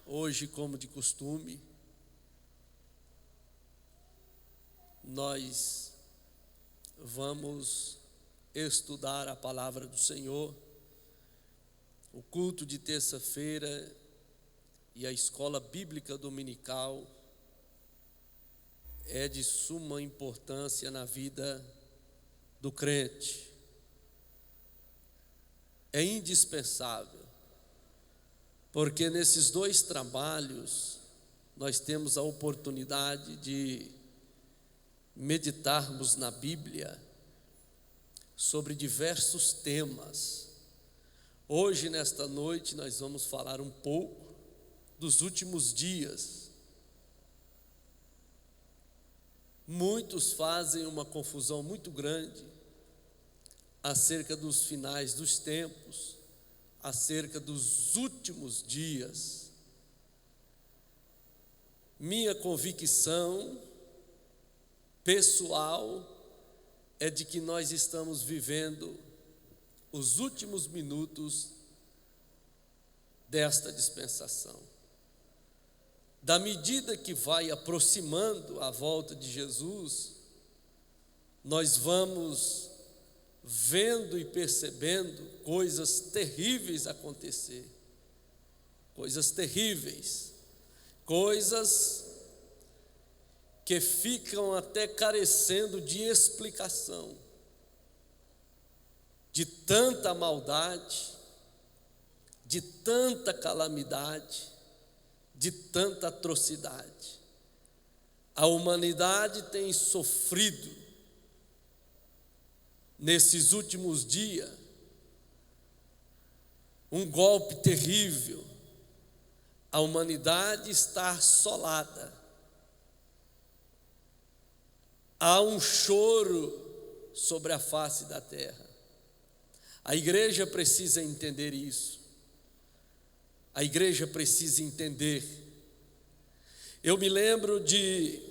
Hoje, como de costume, nós vamos estudar a palavra do Senhor. O culto de terça-feira e a escola bíblica dominical é de suma importância na vida do crente. É indispensável, porque nesses dois trabalhos nós temos a oportunidade de meditarmos na Bíblia sobre diversos temas. Hoje, nesta noite, nós vamos falar um pouco dos últimos dias. Muitos fazem uma confusão muito grande acerca dos finais dos tempos, acerca dos últimos dias. Minha convicção pessoal é de que nós estamos vivendo os últimos minutos desta dispensação. Da medida que vai aproximando a volta de Jesus, nós vamos vendo e percebendo coisas terríveis acontecer, coisas terríveis, coisas que ficam até carecendo de explicação, de tanta maldade, de tanta calamidade, de tanta atrocidade. A humanidade tem sofrido nesses últimos dias um golpe terrível. A humanidade está assolada. Há um choro sobre a face da terra. A igreja precisa entender isso. A igreja precisa entender. Eu me lembro de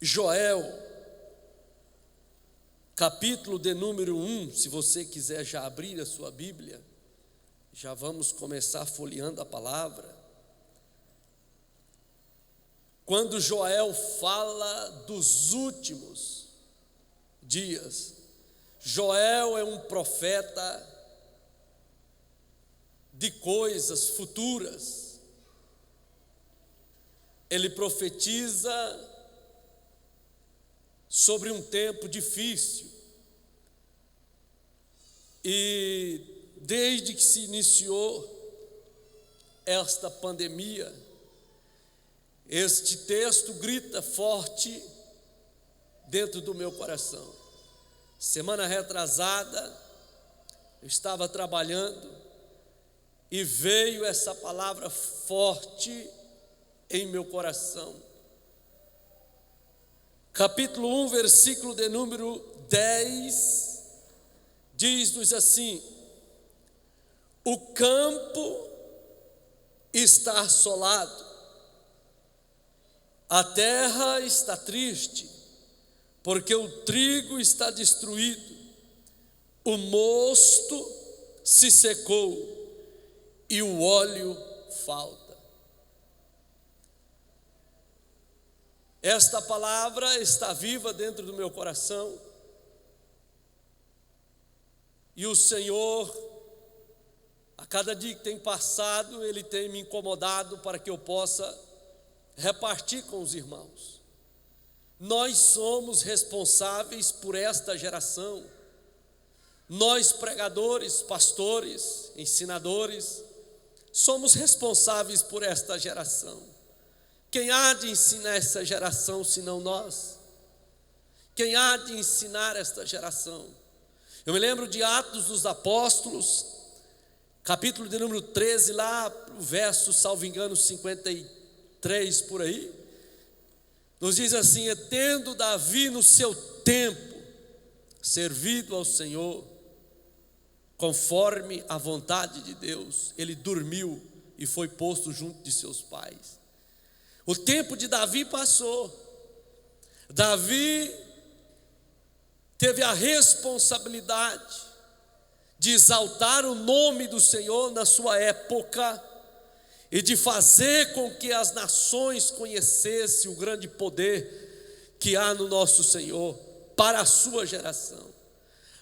Joel, capítulo de número 1, se você quiser já abrir a sua Bíblia, já vamos começar folheando a palavra. Quando Joel fala dos últimos dias, Joel é um profeta de coisas futuras. Ele profetiza sobre um tempo difícil. E desde que se iniciou esta pandemia, este texto grita forte dentro do meu coração. Semana retrasada, eu estava trabalhando e veio essa palavra forte em meu coração. Capítulo 1, versículo de número 10, diz-nos assim: o campo está assolado, a terra está triste, porque o trigo está destruído, o mosto se secou e o óleo falta. Esta palavra está viva dentro do meu coração, e o Senhor, a cada dia que tem passado, Ele tem me incomodado para que eu possa repartir com os irmãos. Nós somos responsáveis por esta geração. Nós, pregadores, pastores, ensinadores, somos responsáveis por esta geração. Quem há de ensinar essa geração senão nós? Quem há de ensinar esta geração? Eu me lembro de Atos dos Apóstolos, capítulo de número 13, lá o verso, salvo engano, 53 por aí, nos diz assim: tendo Davi no seu tempo servido ao Senhor, conforme a vontade de Deus, ele dormiu e foi posto junto de seus pais. O tempo de Davi passou. Davi teve a responsabilidade de exaltar o nome do Senhor na sua época e de fazer com que as nações conhecessem o grande poder que há no nosso Senhor para a sua geração.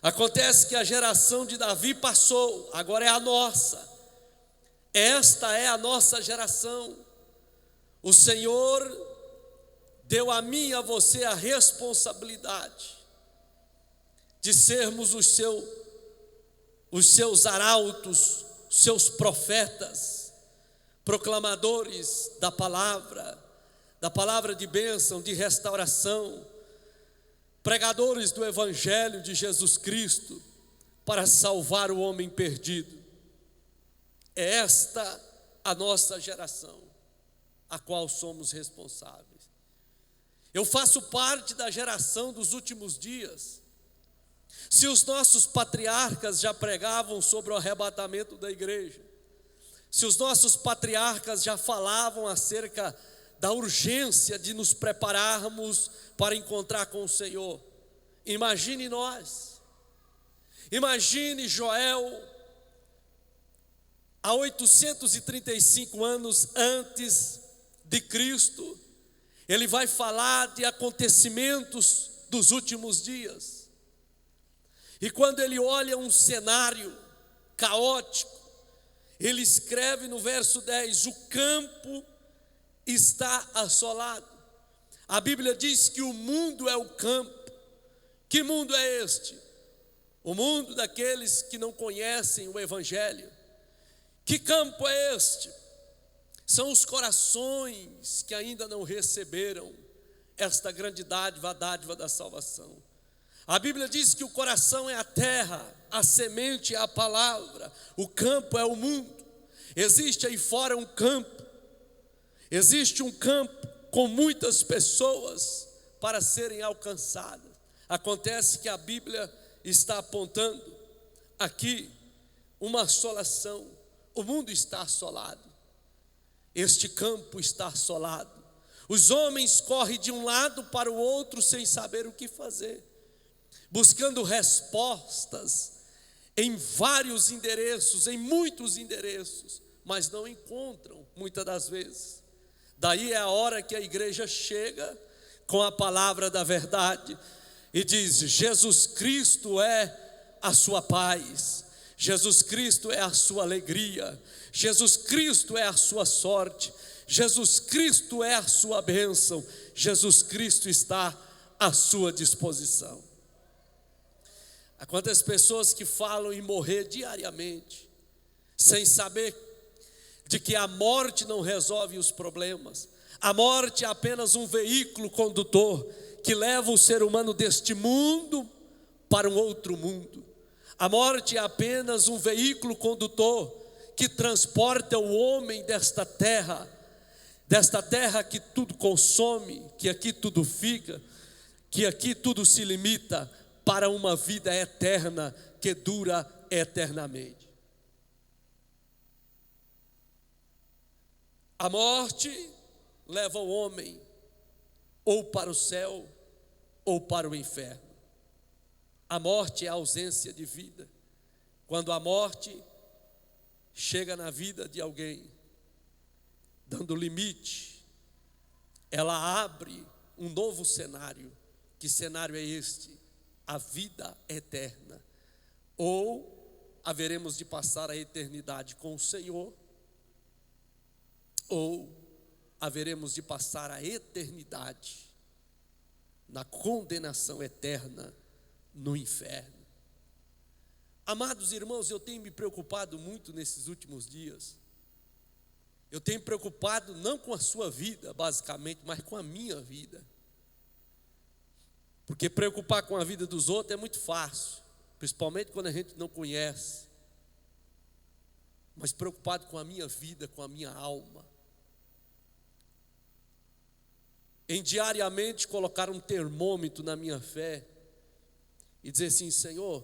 Acontece que a geração de Davi passou, agora é a nossa. Esta é a nossa geração. O Senhor deu a mim e a você a responsabilidade de sermos os seus arautos, seus profetas, proclamadores da palavra de bênção, de restauração, pregadores do Evangelho de Jesus Cristo, para salvar o homem perdido. É esta a nossa geração, a qual somos responsáveis. Eu faço parte da geração dos últimos dias. Se os nossos patriarcas já pregavam sobre o arrebatamento da igreja, se os nossos patriarcas já falavam acerca da urgência de nos prepararmos para encontrar com o Senhor, imagine nós. Imagine Joel, há 835 anos antes de Cristo, ele vai falar de acontecimentos dos últimos dias. E quando ele olha um cenário caótico, ele escreve no verso 10: o campo está assolado. A Bíblia diz que o mundo é o campo. Que mundo é este? O mundo daqueles que não conhecem o Evangelho. Que campo é este? São os corações que ainda não receberam esta grande dádiva, a dádiva da salvação. A Bíblia diz que o coração é a terra, a semente é a palavra, o campo é o mundo. Existe aí fora um campo, existe um campo com muitas pessoas para serem alcançadas. Acontece que a Bíblia está apontando aqui uma assolação. O mundo está assolado. Este campo está assolado. Os homens correm de um lado para o outro sem saber o que fazer, buscando respostas em vários endereços, em muitos endereços, mas não encontram muitas das vezes. Daí é a hora que a igreja chega com a palavra da verdade e diz: Jesus Cristo é a sua paz, Jesus Cristo é a sua alegria, Jesus Cristo é a sua sorte, Jesus Cristo é a sua bênção, Jesus Cristo está à sua disposição. Há quantas pessoas que falam em morrer diariamente, sem saber de que a morte não resolve os problemas. A morte é apenas um veículo condutor que leva o ser humano deste mundo para um outro mundo. A morte é apenas um veículo condutor que transporta o homem desta terra que tudo consome, que aqui tudo fica, que aqui tudo se limita, para uma vida eterna que dura eternamente. A morte leva o homem ou para o céu ou para o inferno. A morte é a ausência de vida. Quando a morte chega na vida de alguém, dando limite, ela abre um novo cenário. Que cenário é este? A vida eterna. Ou haveremos de passar a eternidade com o Senhor, ou haveremos de passar a eternidade na condenação eterna no inferno. Amados irmãos, eu tenho me preocupado muito nesses últimos dias. Eu tenho me preocupado não com a sua vida, basicamente, mas com a minha vida. Porque preocupar com a vida dos outros é muito fácil, principalmente quando a gente não conhece. Mas preocupado com a minha vida, com a minha alma. Em diariamente colocar um termômetro na minha fé e dizer assim: Senhor,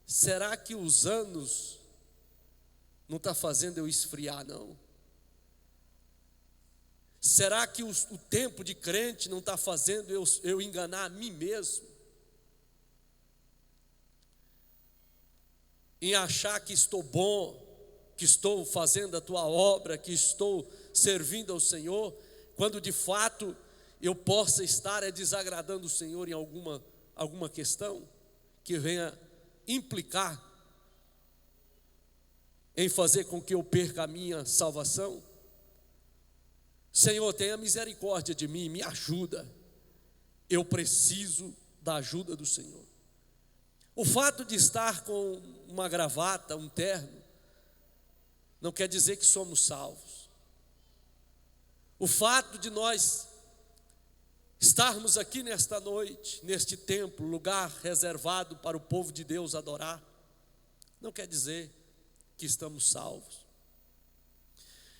será que os anos não está fazendo eu esfriar, não? Será que o tempo de crente não está fazendo eu enganar a mim mesmo? em achar que estou bom, que estou fazendo a tua obra, que estou servindo ao Senhor, quando de fato eu possa estar desagradando o Senhor em alguma questão que venha implicar em fazer com que eu perca a minha salvação. Senhor, tenha misericórdia de mim, me ajuda. Eu preciso da ajuda do Senhor. O fato de estar com uma gravata, um terno, não quer dizer que somos salvos. O fato de nós estarmos aqui nesta noite, neste templo, lugar reservado para o povo de Deus adorar, não quer dizer que estamos salvos.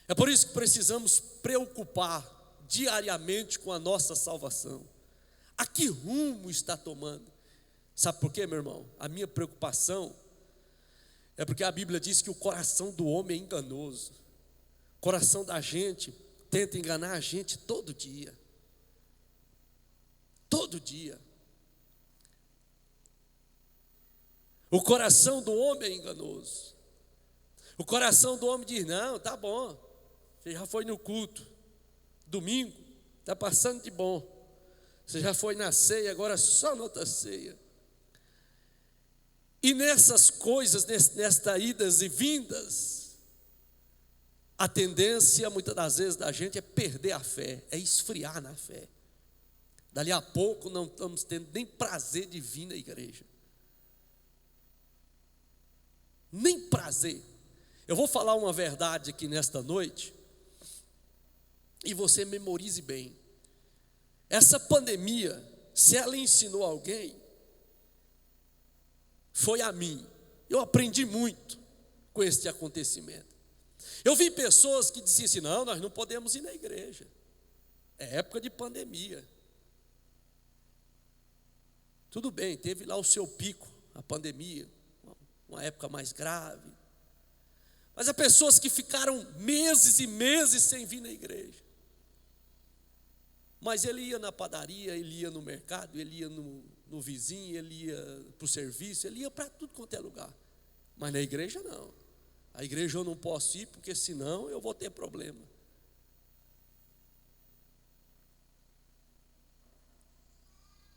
É por isso que precisamos preocupar diariamente com a nossa salvação. A que rumo está tomando? Sabe por quê, meu irmão? A minha preocupação é porque a Bíblia diz que o coração do homem é enganoso. O coração da gente tenta enganar a gente todo dia. Todo dia. O coração do homem é enganoso. O coração do homem diz: não, tá bom, você já foi no culto domingo, está passando de bom. Você já foi na ceia, agora só na outra ceia. E nessas coisas, nestas idas e vindas, a tendência muitas das vezes da gente é perder a fé, é esfriar na fé. Dali a pouco não estamos tendo nem prazer de vir na igreja. Nem prazer. Eu vou falar uma verdade aqui nesta noite, e você memorize bem. Essa pandemia, se ela ensinou alguém, foi a mim. Eu aprendi muito com este acontecimento. Eu vi pessoas que diziam assim: não, nós não podemos ir na igreja, é época de pandemia. Tudo bem, teve lá o seu pico, a pandemia, uma época mais grave. Mas há pessoas que ficaram meses e meses sem vir na igreja. Mas ele ia na padaria, ele ia no mercado, ele ia no vizinho, ele ia para o serviço, ele ia para tudo quanto é lugar. Mas na igreja não. A igreja eu não posso ir, porque senão eu vou ter problema.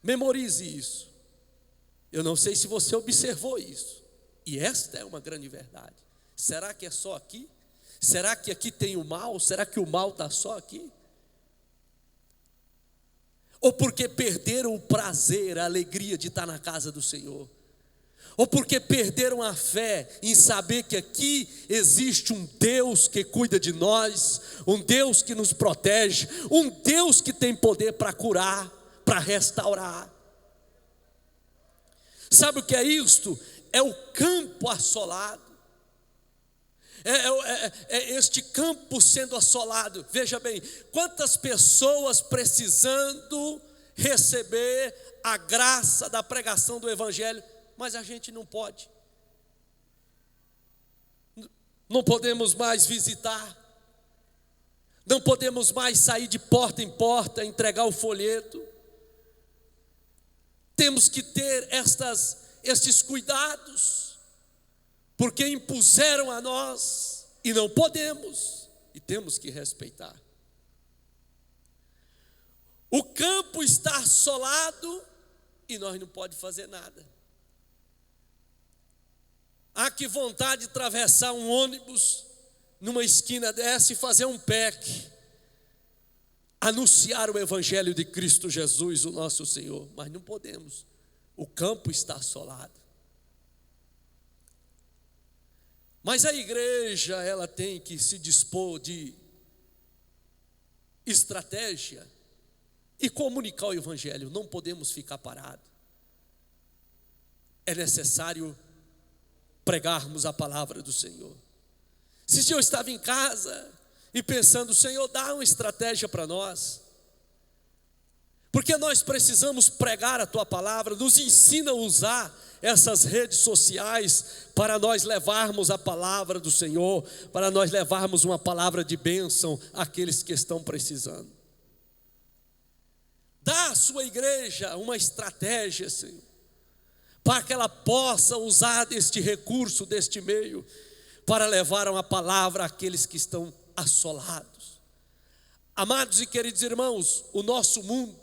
Memorize isso. Eu não sei se você observou isso. E esta é uma grande verdade. Será que é só aqui? Será que aqui tem o mal? Será que o mal está só aqui? Ou porque perderam o prazer, a alegria de estar na casa do Senhor? Ou porque perderam a fé em saber que aqui existe um Deus que cuida de nós, um Deus que nos protege, um Deus que tem poder para curar, para restaurar? Sabe o que é isto? É o campo assolado. É este campo sendo assolado. Veja bem, quantas pessoas precisando receber a graça da pregação do Evangelho, mas a gente não pode. Não podemos mais visitar, não podemos mais sair de porta em porta, entregar o folheto. Temos que ter estes cuidados, porque impuseram a nós e não podemos, e temos que respeitar. O campo está assolado e nós não podemos fazer nada. Há que vontade de atravessar um ônibus numa esquina dessa e fazer um PEC, anunciar o Evangelho de Cristo Jesus, o nosso Senhor, mas não podemos. O campo está assolado. Mas a igreja, ela tem que se dispor de estratégia e comunicar o Evangelho. Não podemos ficar parados. É necessário pregarmos a palavra do Senhor. Se eu estava em casa e pensando: Senhor, dá uma estratégia para nós, porque nós precisamos pregar a Tua palavra, nos ensina a usar essas redes sociais para nós levarmos a palavra do Senhor, para nós levarmos uma palavra de bênção àqueles que estão precisando. Dá à sua igreja uma estratégia, Senhor, para que ela possa usar deste recurso, deste meio, para levar uma palavra àqueles que estão assolados. Amados e queridos irmãos, o nosso mundo,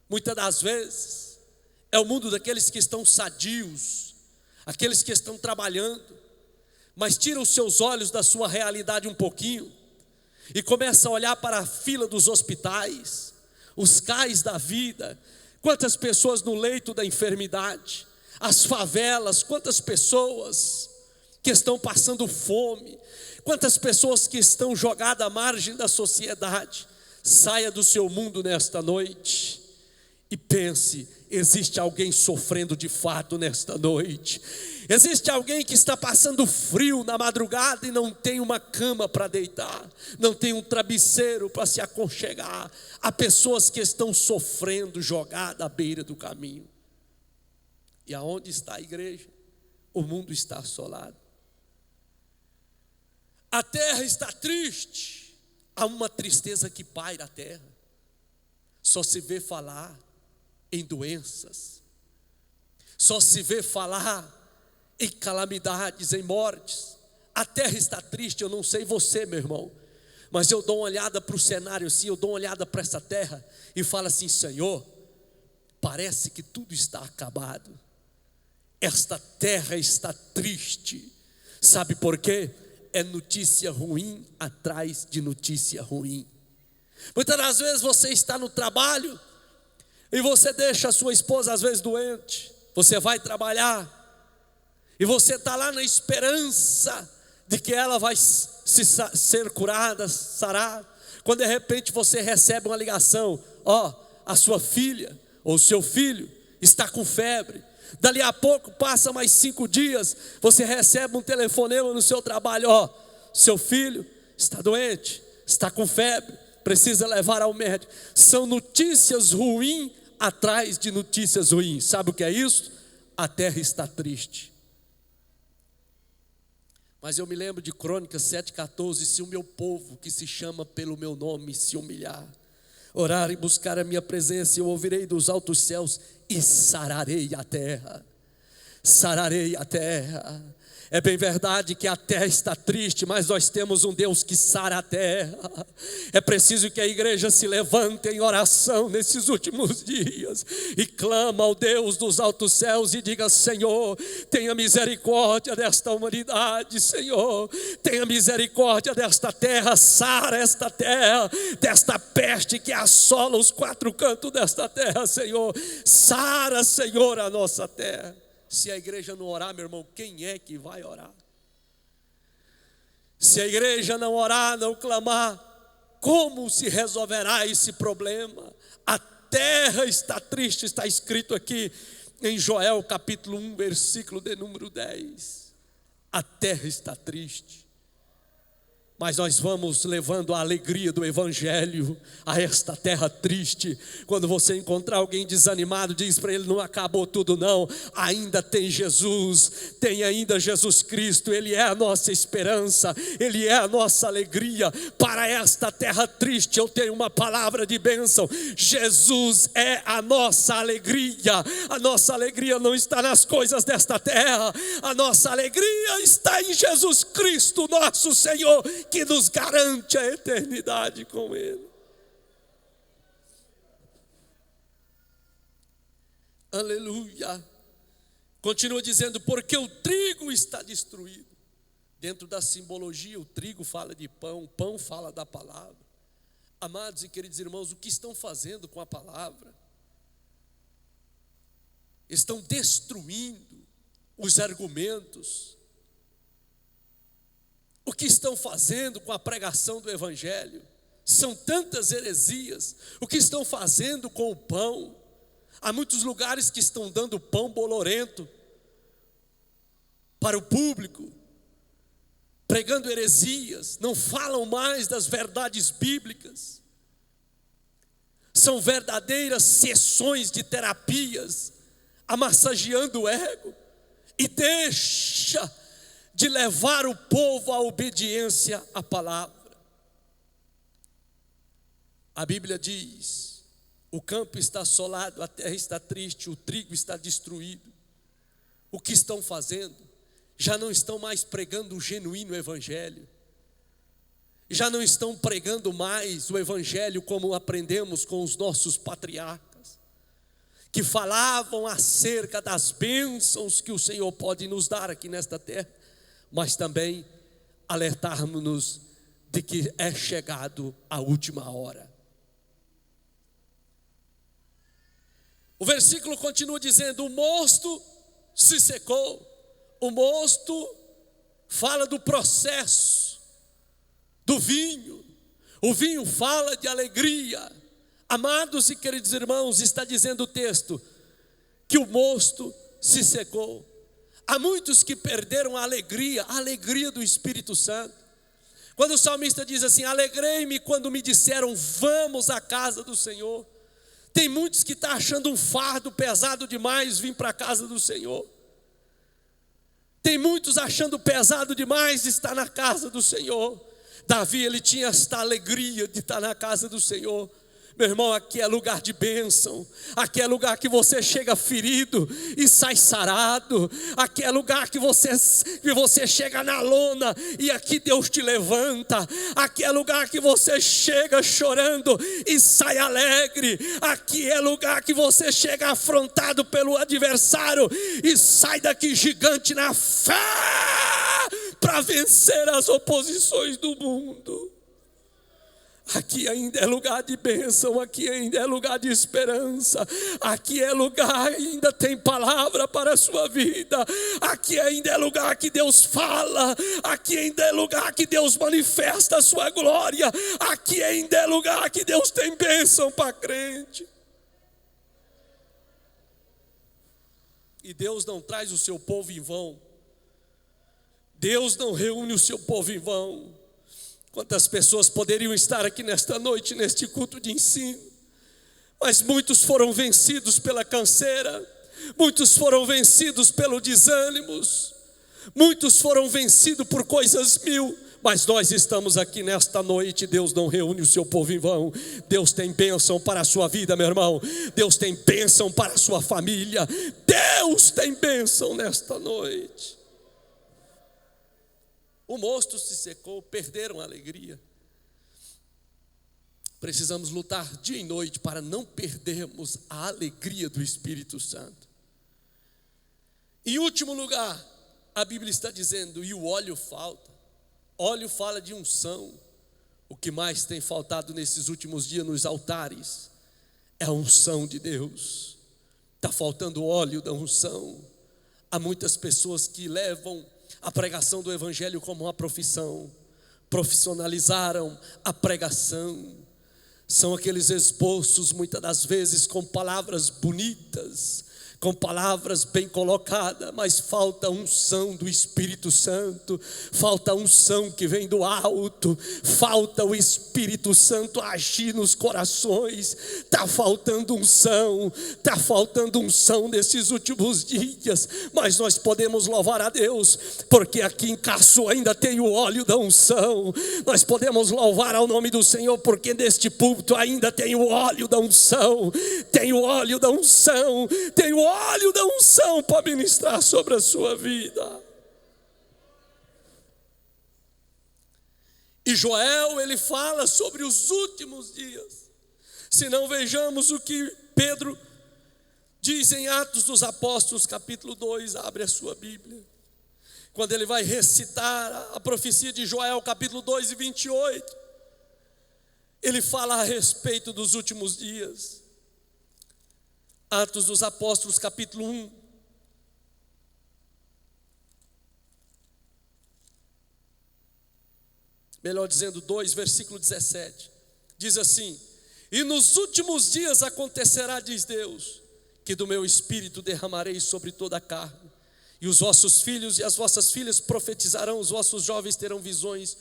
muitas das vezes, é o mundo daqueles que estão sadios, aqueles que estão trabalhando, mas tira os seus olhos da sua realidade um pouquinho e começa a olhar para a fila dos hospitais, os cais da vida, quantas pessoas no leito da enfermidade, as favelas, quantas pessoas que estão passando fome, quantas pessoas que estão jogadas à margem da sociedade. Saia do seu mundo nesta noite e pense: existe alguém sofrendo de fato nesta noite. Existe alguém que está passando frio na madrugada e não tem uma cama para deitar, não tem um travesseiro para se aconchegar. Há pessoas que estão sofrendo, jogadas à beira do caminho. E aonde está a igreja? O mundo está assolado. A terra está triste. Há uma tristeza que paira a terra. Só se vê falar em doenças, só se vê falar em calamidades, em mortes. A terra está triste. Eu não sei você, meu irmão, mas eu dou uma olhada para o cenário assim, eu dou uma olhada para essa terra e falo assim: Senhor, parece que tudo está acabado. Esta terra está triste. Sabe por quê? É notícia ruim atrás de notícia ruim. Muitas das vezes você está no trabalho e você deixa a sua esposa às vezes doente. Você vai trabalhar e você está lá na esperança de que ela vai ser curada, sarar. Quando de repente você recebe uma ligação: a sua filha ou seu filho está com febre. Dali a pouco, passa mais 5 dias, você recebe um telefonema no seu trabalho: seu filho está doente, está com febre, precisa levar ao médico. São notícias ruins atrás de notícias ruins. Sabe o que é isso? A terra está triste. Mas eu me lembro de Crônicas 7,14: se o meu povo, que se chama pelo meu nome, se humilhar, orar e buscar a minha presença, eu ouvirei dos altos céus e sararei a terra. Sararei a terra. É bem verdade que a terra está triste, mas nós temos um Deus que sara a terra. É preciso que a igreja se levante em oração nesses últimos dias e clama ao Deus dos altos céus e diga: Senhor, tenha misericórdia desta humanidade. Senhor, tenha misericórdia desta terra. Sara esta terra desta peste que assola os 4 cantos desta terra. Senhor, sara, Senhor, a nossa terra. Se a igreja não orar, meu irmão, quem é que vai orar? Se a igreja não orar, não clamar, como se resolverá esse problema? A terra está triste, está escrito aqui em Joel capítulo 1, versículo de número 10. A terra está triste, mas nós vamos levando a alegria do evangelho a esta terra triste. Quando você encontrar alguém desanimado, diz para ele: não acabou tudo não, ainda tem Jesus, tem ainda Jesus Cristo. Ele é a nossa esperança, Ele é a nossa alegria. Para esta terra triste eu tenho uma palavra de bênção: Jesus é a nossa alegria. A nossa alegria não está nas coisas desta terra, a nossa alegria está em Jesus Cristo, nosso Senhor, que nos garante a eternidade com Ele. Aleluia. Continua dizendo: porque o trigo está destruído. Dentro da simbologia, o trigo fala de pão, o pão fala da palavra. Amados e queridos irmãos, o que estão fazendo com a palavra? Estão destruindo os argumentos. O que estão fazendo com a pregação do evangelho? São tantas heresias. O que estão fazendo com o pão? Há muitos lugares que estão dando pão bolorento para o público, pregando heresias, não falam mais das verdades bíblicas. São verdadeiras sessões de terapias, amassageando o ego, e deixa de levar o povo à obediência à palavra. A Bíblia diz: o campo está assolado, a terra está triste, o trigo está destruído. o que estão fazendo? Já não estão mais pregando o genuíno evangelho. Já não estão pregando mais o evangelho como aprendemos com os nossos patriarcas, que falavam acerca das bênçãos que o Senhor pode nos dar aqui nesta terra, mas também alertarmos-nos de que é chegado a última hora. O versículo continua dizendo: o mosto se secou. O mosto fala do processo do vinho. O vinho fala de alegria. Amados e queridos irmãos, está dizendo o texto que o mosto se secou. Há muitos que perderam a alegria do Espírito Santo. Quando o salmista diz assim: alegrei-me quando me disseram vamos à casa do Senhor. Tem muitos que estão achando um fardo pesado demais vir para a casa do Senhor. Tem muitos achando pesado demais estar na casa do Senhor. Davi, ele tinha esta alegria de estar na casa do Senhor. Meu irmão, aqui é lugar de bênção. Aqui é lugar que você chega ferido e sai sarado. Aqui é lugar que você chega na lona e aqui Deus te levanta. Aqui é lugar que você chega chorando e sai alegre. Aqui é lugar que você chega afrontado pelo adversário e sai daqui gigante na fé para vencer as oposições do mundo. Aqui ainda é lugar de bênção, aqui ainda é lugar de esperança, aqui é lugar, ainda tem palavra para a sua vida, aqui ainda é lugar que Deus fala, aqui ainda é lugar que Deus manifesta a sua glória, aqui ainda é lugar que Deus tem bênção para crente. E Deus não traz o seu povo em vão, Deus não reúne o seu povo em vão. Quantas pessoas poderiam estar aqui nesta noite, neste culto de ensino, mas muitos foram vencidos pela canseira, muitos foram vencidos pelo desânimos, muitos foram vencidos por coisas mil, mas nós estamos aqui nesta noite. Deus não reúne o seu povo em vão. Deus tem bênção para a sua vida, meu irmão. Deus tem bênção para a sua família. Deus tem bênção nesta noite. O mosto se secou, perderam a alegria. Precisamos lutar dia e noite para não perdermos a alegria do Espírito Santo. Em último lugar, a Bíblia está dizendo, e o óleo falta. Óleo fala de unção. O que mais tem faltado nesses últimos dias nos altares é a unção de Deus. Está faltando óleo da unção. Há muitas pessoas que levam a pregação do Evangelho como uma profissão, profissionalizaram a pregação, são aqueles esboços muitas das vezes com palavras bonitas, com palavras bem colocadas, mas falta unção do Espírito Santo, falta unção que vem do alto, falta o Espírito Santo agir nos corações. Está faltando unção nesses últimos dias, mas nós podemos louvar a Deus, porque aqui em Caçu ainda tem o óleo da unção. Nós podemos louvar ao nome do Senhor, porque neste púlpito ainda tem o óleo da unção, tem o óleo da unção, tem o óleo da unção para ministrar sobre a sua vida. E Joel, ele fala sobre os últimos dias. Se não, vejamos o que Pedro diz em Atos dos Apóstolos, capítulo 2, abre a sua Bíblia. Quando ele vai recitar a profecia de Joel, capítulo 2 e 28, ele fala a respeito dos últimos dias. Atos dos Apóstolos, capítulo 1. Melhor dizendo, 2, versículo 17. Diz assim: e nos últimos dias acontecerá, diz Deus, que do meu espírito derramarei sobre toda a carne. E os vossos filhos e as vossas filhas profetizarão, os vossos jovens terão visões,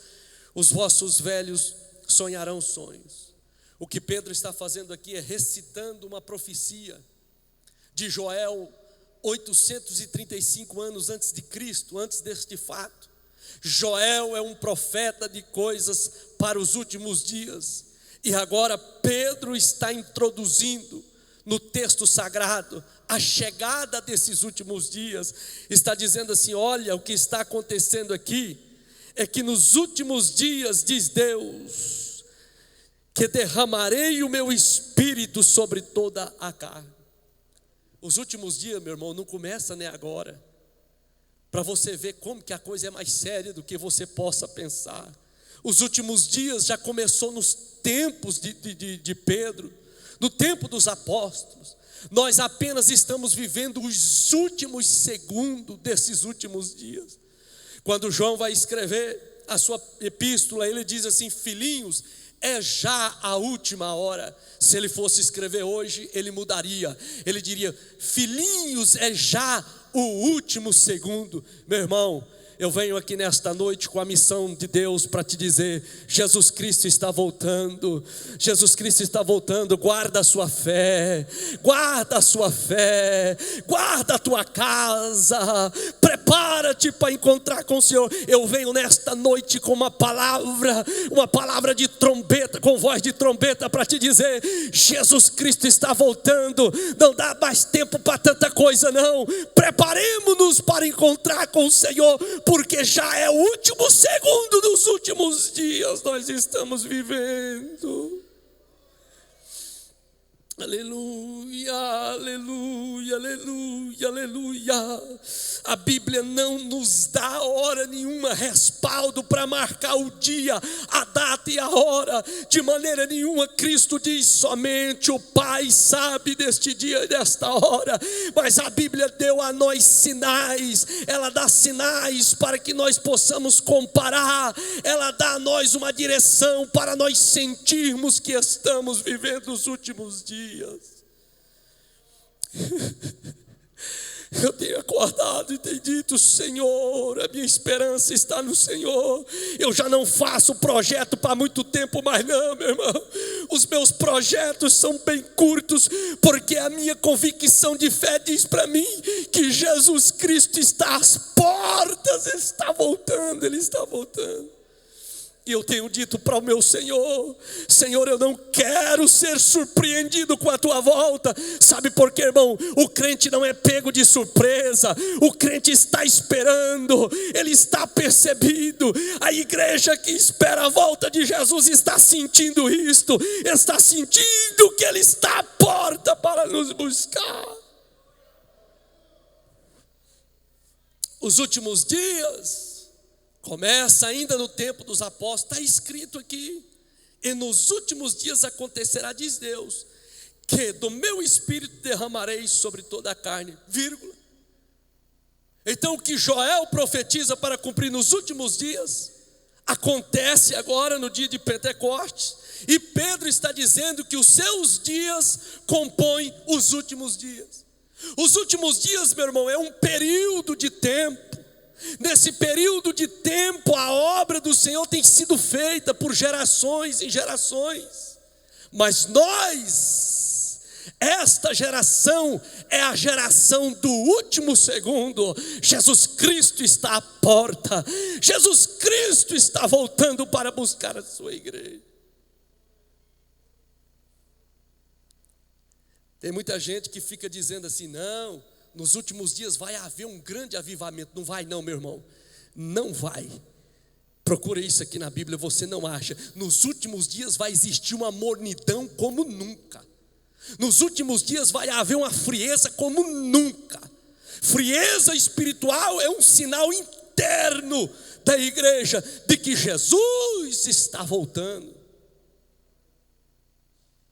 os vossos velhos sonharão sonhos. O que Pedro está fazendo aqui é recitando uma profecia de Joel, 835 anos antes de Cristo, antes deste fato. Joel é um profeta de coisas para os últimos dias. E agora Pedro está introduzindo no texto sagrado a chegada desses últimos dias, está dizendo assim: olha, o que está acontecendo aqui é que nos últimos dias, diz Deus, que derramarei o meu espírito sobre toda a carne. Os últimos dias, meu irmão, não começa nem agora, para você ver como que a coisa é mais séria do que você possa pensar. Os últimos dias já começou nos tempos de Pedro, no tempo dos apóstolos. Nós apenas estamos vivendo os últimos segundos desses últimos dias. Quando João vai escrever a sua epístola, ele diz assim: filhinhos, é já a última hora. Se ele fosse escrever hoje, ele mudaria. Ele diria: filhinhos, é já o último segundo. Meu irmão, eu venho aqui nesta noite com a missão de Deus para te dizer: Jesus Cristo está voltando. Jesus Cristo está voltando. Guarda a sua fé, guarda a sua fé, guarda a tua casa, prepara-te para encontrar com o Senhor. Eu venho nesta noite com uma palavra de trombeta, com voz de trombeta, para te dizer: Jesus Cristo está voltando. Não dá mais tempo para tanta coisa, não. Preparemos-nos para encontrar com o Senhor, porque já é o último segundo dos últimos dias nós estamos vivendo. Aleluia, aleluia, aleluia, aleluia. A Bíblia não nos dá hora nenhuma respaldo para marcar o dia, a data e a hora. De maneira nenhuma. Cristo diz: somente o Pai sabe deste dia e desta hora. Mas a Bíblia deu a nós sinais. Ela dá sinais para que nós possamos comparar. Ela dá a nós uma direção para nós sentirmos que estamos vivendo os últimos dias. Eu tenho acordado e tenho dito: Senhor, a minha esperança está no Senhor. Eu já não faço projeto para muito tempo mais não, meu irmão. Os meus projetos são bem curtos, porque a minha convicção de fé diz para mim que Jesus Cristo está às portas, está voltando, Ele está voltando. E eu tenho dito para o meu Senhor: Senhor, eu não quero ser surpreendido com a tua volta. Sabe por quê, irmão? O crente não é pego de surpresa. O crente está esperando, ele está percebido. A igreja que espera a volta de Jesus está sentindo isto, está sentindo que Ele está à porta para nos buscar. Os últimos dias começa ainda no tempo dos apóstolos. Está escrito aqui: e nos últimos dias acontecerá, diz Deus, que do meu espírito derramarei sobre toda a carne, vírgula. Então o que Joel profetiza para cumprir nos últimos dias, acontece agora no dia de Pentecostes. E Pedro está dizendo que os seus dias compõem os últimos dias. Os últimos dias, meu irmão, é um período de tempo. Nesse período de tempo, a obra do Senhor tem sido feita por gerações em gerações. Mas nós, esta geração, é a geração do último segundo. Jesus Cristo está à porta. Jesus Cristo está voltando para buscar a sua igreja. Tem muita gente que fica dizendo assim: não, nos últimos dias vai haver um grande avivamento. Não vai não, meu irmão, não vai. Procura isso aqui na Bíblia, você não acha. Nos últimos dias vai existir uma mornidão como nunca. Nos últimos dias vai haver uma frieza como nunca. Frieza espiritual é um sinal interno da igreja de que Jesus está voltando.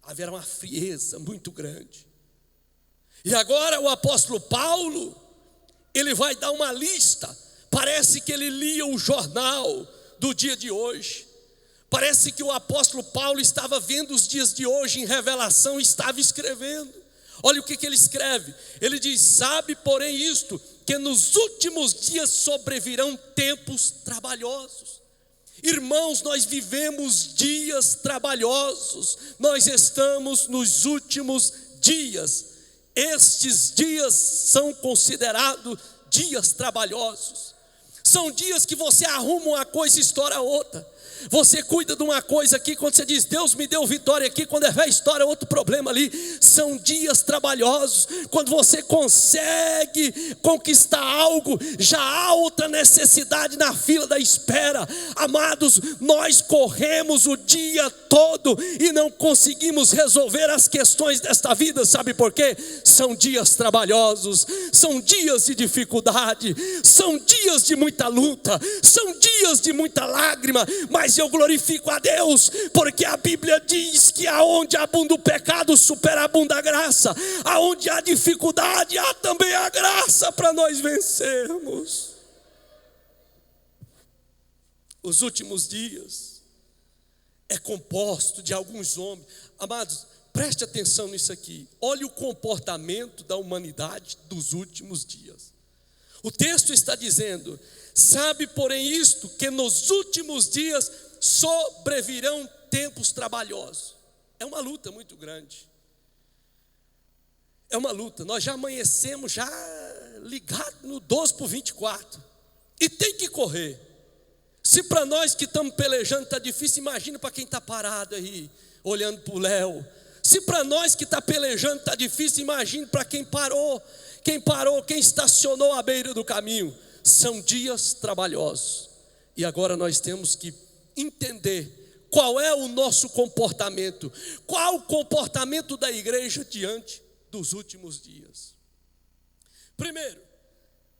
Haverá uma frieza muito grande. E agora o apóstolo Paulo, ele vai dar uma lista. Parece que ele lia o jornal do dia de hoje. Parece que o apóstolo Paulo estava vendo os dias de hoje em revelação e estava escrevendo. Olha o que ele escreve. Ele diz: sabe, porém, isto, que nos últimos dias sobrevirão tempos trabalhosos. Irmãos, nós vivemos dias trabalhosos. Nós estamos nos últimos dias. Estes dias são considerados dias trabalhosos. São dias que você arruma uma coisa e estoura outra. Você cuida de uma coisa aqui, quando você diz, Deus me deu vitória aqui, quando é velha história, outro problema ali. São dias trabalhosos. Quando você consegue conquistar algo, já há outra necessidade na fila da espera. Amados, nós corremos o dia todo e não conseguimos resolver as questões desta vida. Sabe por quê? São dias trabalhosos, são dias de dificuldade, são dias de muita luta, são dias de muita lágrima, mas eu glorifico a Deus, porque a Bíblia diz que aonde abunda o pecado, superabunda a graça. Aonde há dificuldade, há também a graça para nós vencermos. Os últimos dias é composto de alguns homens. Amados, preste atenção nisso aqui. Olhe o comportamento da humanidade dos últimos dias. O texto está dizendo: sabe, porém, isto, que nos últimos dias sobrevirão tempos trabalhosos. É uma luta muito grande. É uma luta. Nós já amanhecemos já ligados no 12/24. E tem que correr. Se para nós que estamos pelejando está difícil, imagina para quem está parado aí, olhando para o Léo. Se para nós que está pelejando está difícil, imagine para quem parou, quem estacionou à beira do caminho. São dias trabalhosos. E agora nós temos que entender qual é o nosso comportamento. Qual o comportamento da igreja diante dos últimos dias. Primeiro,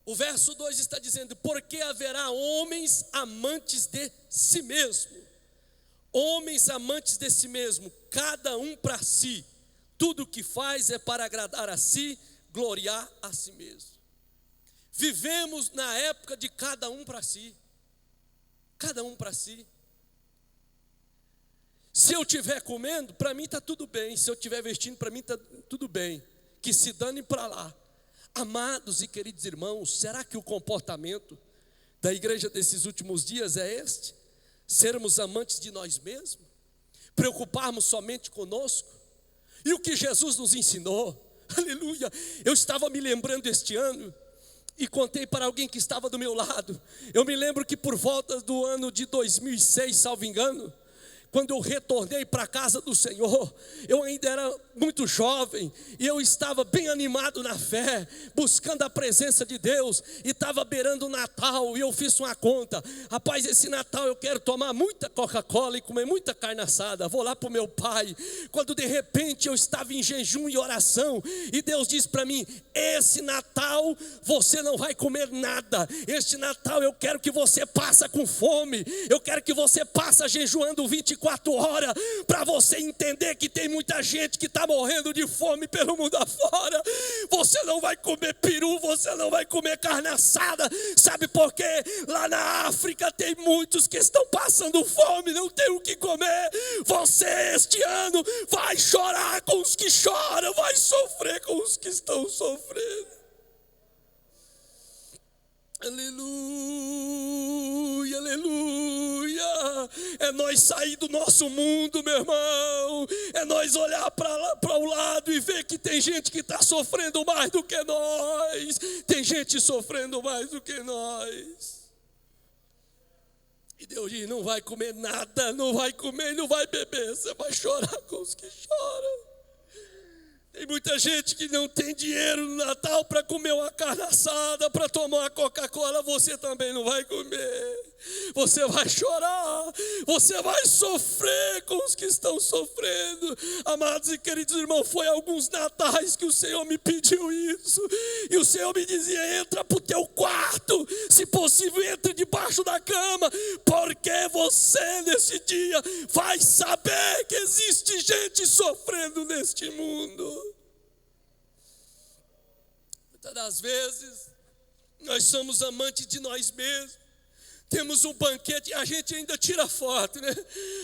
o verso 2 está dizendo: porque haverá homens amantes de si mesmo. Homens amantes de si mesmo, cada um para si. Tudo o que faz é para agradar a si, gloriar a si mesmo. Vivemos na época de cada um para si. Cada um para si. Se eu estiver comendo, para mim está tudo bem. Se eu estiver vestindo, para mim está tudo bem. Que se dane para lá. Amados e queridos irmãos, será que o comportamento da igreja desses últimos dias é este? Sermos amantes de nós mesmos? Preocuparmos somente conosco? E o que Jesus nos ensinou? Aleluia! Eu estava me lembrando este ano e contei para alguém que estava do meu lado. Eu me lembro que por volta do ano de 2006, salvo engano, quando eu retornei para a casa do Senhor, eu ainda era muito jovem, e eu estava bem animado na fé, buscando a presença de Deus, e estava beirando o Natal, e eu fiz uma conta: rapaz, esse Natal eu quero tomar muita Coca-Cola e comer muita carne assada, vou lá para o meu pai. Quando de repente eu estava em jejum e oração, e Deus disse para mim: esse Natal você não vai comer nada, este Natal eu quero que você passe com fome, eu quero que você passe jejuando 24 horas, para você entender que tem muita gente que está morrendo de fome pelo mundo afora. Você não vai comer peru, você não vai comer carne assada. Sabe por quê? Lá na África tem muitos que estão passando fome, não tem o que comer. Você este ano vai chorar com os que choram, vai sofrer com os que estão sofrendo. Aleluia, aleluia. É nós sair do nosso mundo, meu irmão. É nós olhar para o lado e ver que tem gente que está sofrendo mais do que nós. Tem gente sofrendo mais do que nós. E Deus diz: não vai comer nada, não vai comer, não vai beber. Você vai chorar com os que choram. Tem muita gente que não tem dinheiro no Natal para comer uma carne assada, para tomar uma Coca-Cola. Você também não vai comer. Você vai chorar, você vai sofrer com os que estão sofrendo. Amados e queridos irmãos, foi alguns natais que o Senhor me pediu isso. E o Senhor me dizia: entra para o teu quarto, se possível entre debaixo da cama, porque você nesse dia vai saber que existe gente sofrendo neste mundo. Muitas das vezes nós somos amantes de nós mesmos. Temos um banquete e a gente ainda tira foto, né?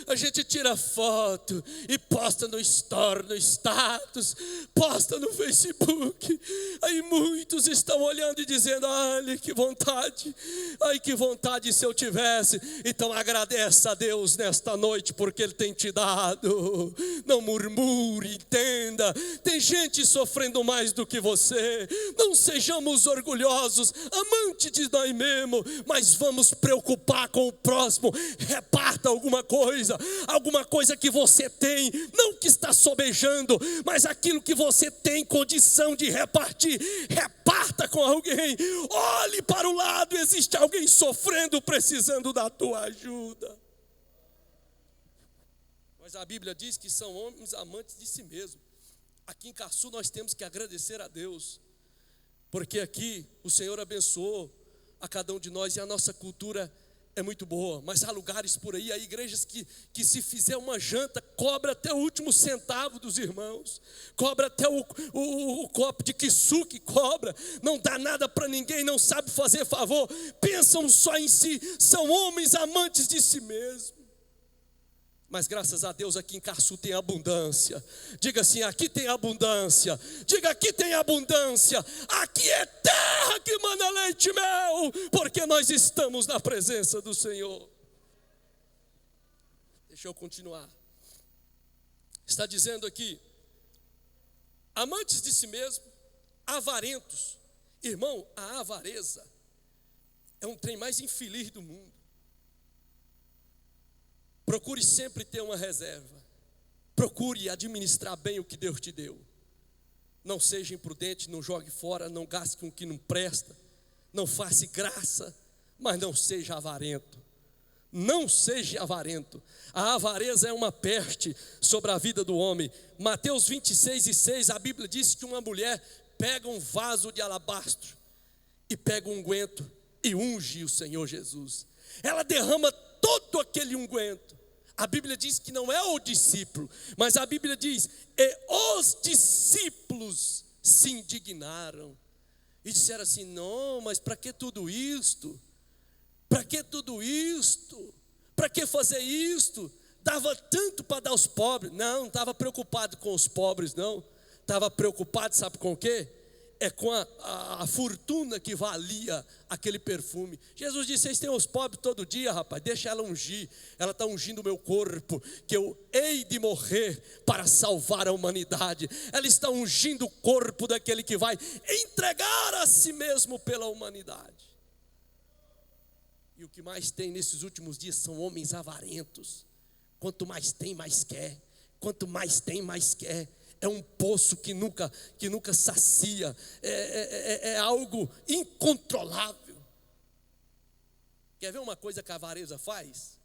A gente tira foto e posta no story, no status, posta no Facebook. Aí muitos estão olhando e dizendo: olha que vontade, ai que vontade se eu tivesse. Então agradeça a Deus nesta noite, porque Ele tem te dado. Não murmure, entenda. Tem gente sofrendo mais do que você. Não sejamos orgulhosos, amantes de nós mesmos, mas vamos preocupar preocupar com o próximo, reparta alguma coisa que você tem, não que está sobejando, mas aquilo que você tem condição de repartir, reparta com alguém. Olhe para o lado, existe alguém sofrendo, precisando da tua ajuda. Mas a Bíblia diz que são homens amantes de si mesmos. Aqui em Caçu nós temos que agradecer a Deus, porque aqui o Senhor abençoou a cada um de nós e a nossa cultura é muito boa. Mas há lugares por aí, há igrejas que se fizer uma janta, cobra até o último centavo dos irmãos, cobra até o copo de kisuke, cobra, não dá nada para ninguém, não sabe fazer favor, pensam só em si, são homens amantes de si mesmos. Mas graças a Deus aqui em Caçu tem abundância. Diga assim, aqui tem abundância. Diga, aqui tem abundância. Aqui é terra que manda leite e mel, porque nós estamos na presença do Senhor. Deixa eu continuar. Está dizendo aqui, amantes de si mesmo, avarentos. Irmão, a avareza é um trem mais infeliz do mundo. Procure sempre ter uma reserva. Procure administrar bem o que Deus te deu. Não seja imprudente, não jogue fora, não gaste com o que não presta. Não faça graça, mas não seja avarento. Não seja avarento. A avareza é uma peste sobre a vida do homem. Mateus 26:6, a Bíblia diz que uma mulher pega um vaso de alabastro e pega um unguento e unge o Senhor Jesus. Ela derrama todo aquele unguento. A Bíblia diz que não é o discípulo, mas a Bíblia diz, e os discípulos se indignaram e disseram assim, não, mas para que tudo isto? Para que tudo isto? Para que fazer isto? Dava tanto para dar aos pobres. Não estava preocupado com os pobres, não. Estava preocupado, sabe com o quê? É com a fortuna que valia aquele perfume. Jesus disse, vocês têm os pobres todo dia, rapaz, deixa ela ungir. Ela está ungindo o meu corpo, que eu hei de morrer para salvar a humanidade. Ela está ungindo o corpo daquele que vai entregar a si mesmo pela humanidade. E o que mais tem nesses últimos dias são homens avarentos. Quanto mais tem, mais quer. Quanto mais tem, mais quer. É um poço que nunca sacia, é algo incontrolável. Quer ver uma coisa que a avareza faz?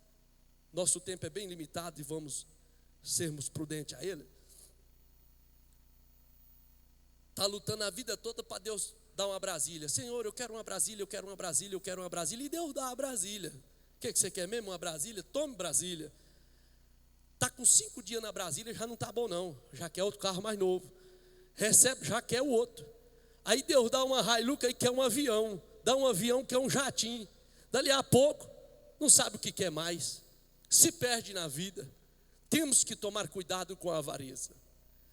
Nosso tempo é bem limitado e vamos sermos prudentes a ele. Está lutando a vida toda para Deus dar uma Brasília. Senhor, eu quero uma Brasília, eu quero uma Brasília, eu quero uma Brasília. E Deus dá a Brasília. O que você quer mesmo? Uma Brasília? Tome Brasília. Está com 5 dias na Brasília, já não está bom não, já quer outro carro mais novo, recebe, já quer o outro, aí Deus dá uma Hilux e quer um avião, dá um avião que é um jatinho, dali a pouco, não sabe o que quer mais, se perde na vida. Temos que tomar cuidado com a avareza.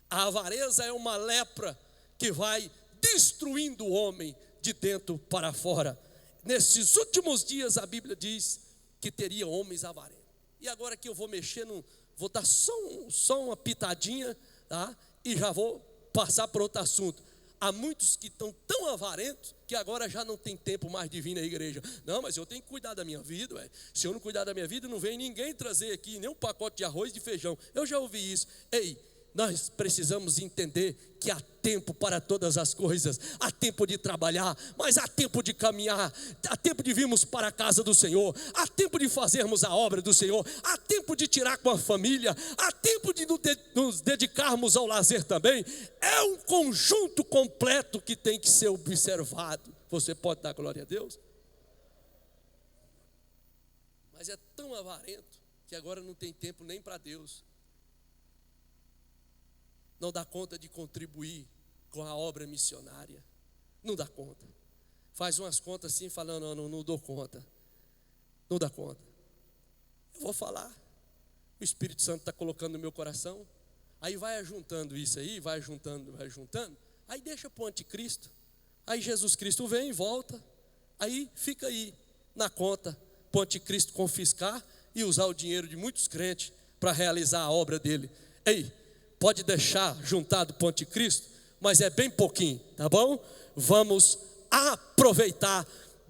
A avareza é uma lepra que vai destruindo o homem de dentro para fora. Nesses últimos dias a Bíblia diz que teria homens avarentos. E agora que eu vou mexer vou dar só uma pitadinha, tá? E já vou passar para outro assunto. Há muitos que estão tão avarentos que agora já não tem tempo mais de vir na igreja. Não, mas eu tenho que cuidar da minha vida, ué. Se eu não cuidar da minha vida, não vem ninguém trazer aqui nem um pacote de arroz e de feijão. Eu já ouvi isso. Ei, nós precisamos entender que há tempo para todas as coisas, há tempo de trabalhar, mas há tempo de caminhar, há tempo de virmos para a casa do Senhor, há tempo de fazermos a obra do Senhor, há tempo de tirar com a família, há tempo de nos dedicarmos ao lazer também. É um conjunto completo que tem que ser observado. Você pode dar glória a Deus? Mas é tão avarento que agora não tem tempo nem para Deus. Não dá conta de contribuir com a obra missionária. Não dá conta. Faz umas contas assim, falando, não dou conta. Não dá conta. Eu vou falar. O Espírito Santo está colocando no meu coração. Aí vai ajuntando isso aí, vai juntando. Aí deixa para o anticristo. Aí Jesus Cristo vem e volta. Aí fica aí na conta para o anticristo confiscar e usar o dinheiro de muitos crentes para realizar a obra dele. Ei, pode deixar juntado para o anticristo, mas é bem pouquinho, tá bom? Vamos aproveitar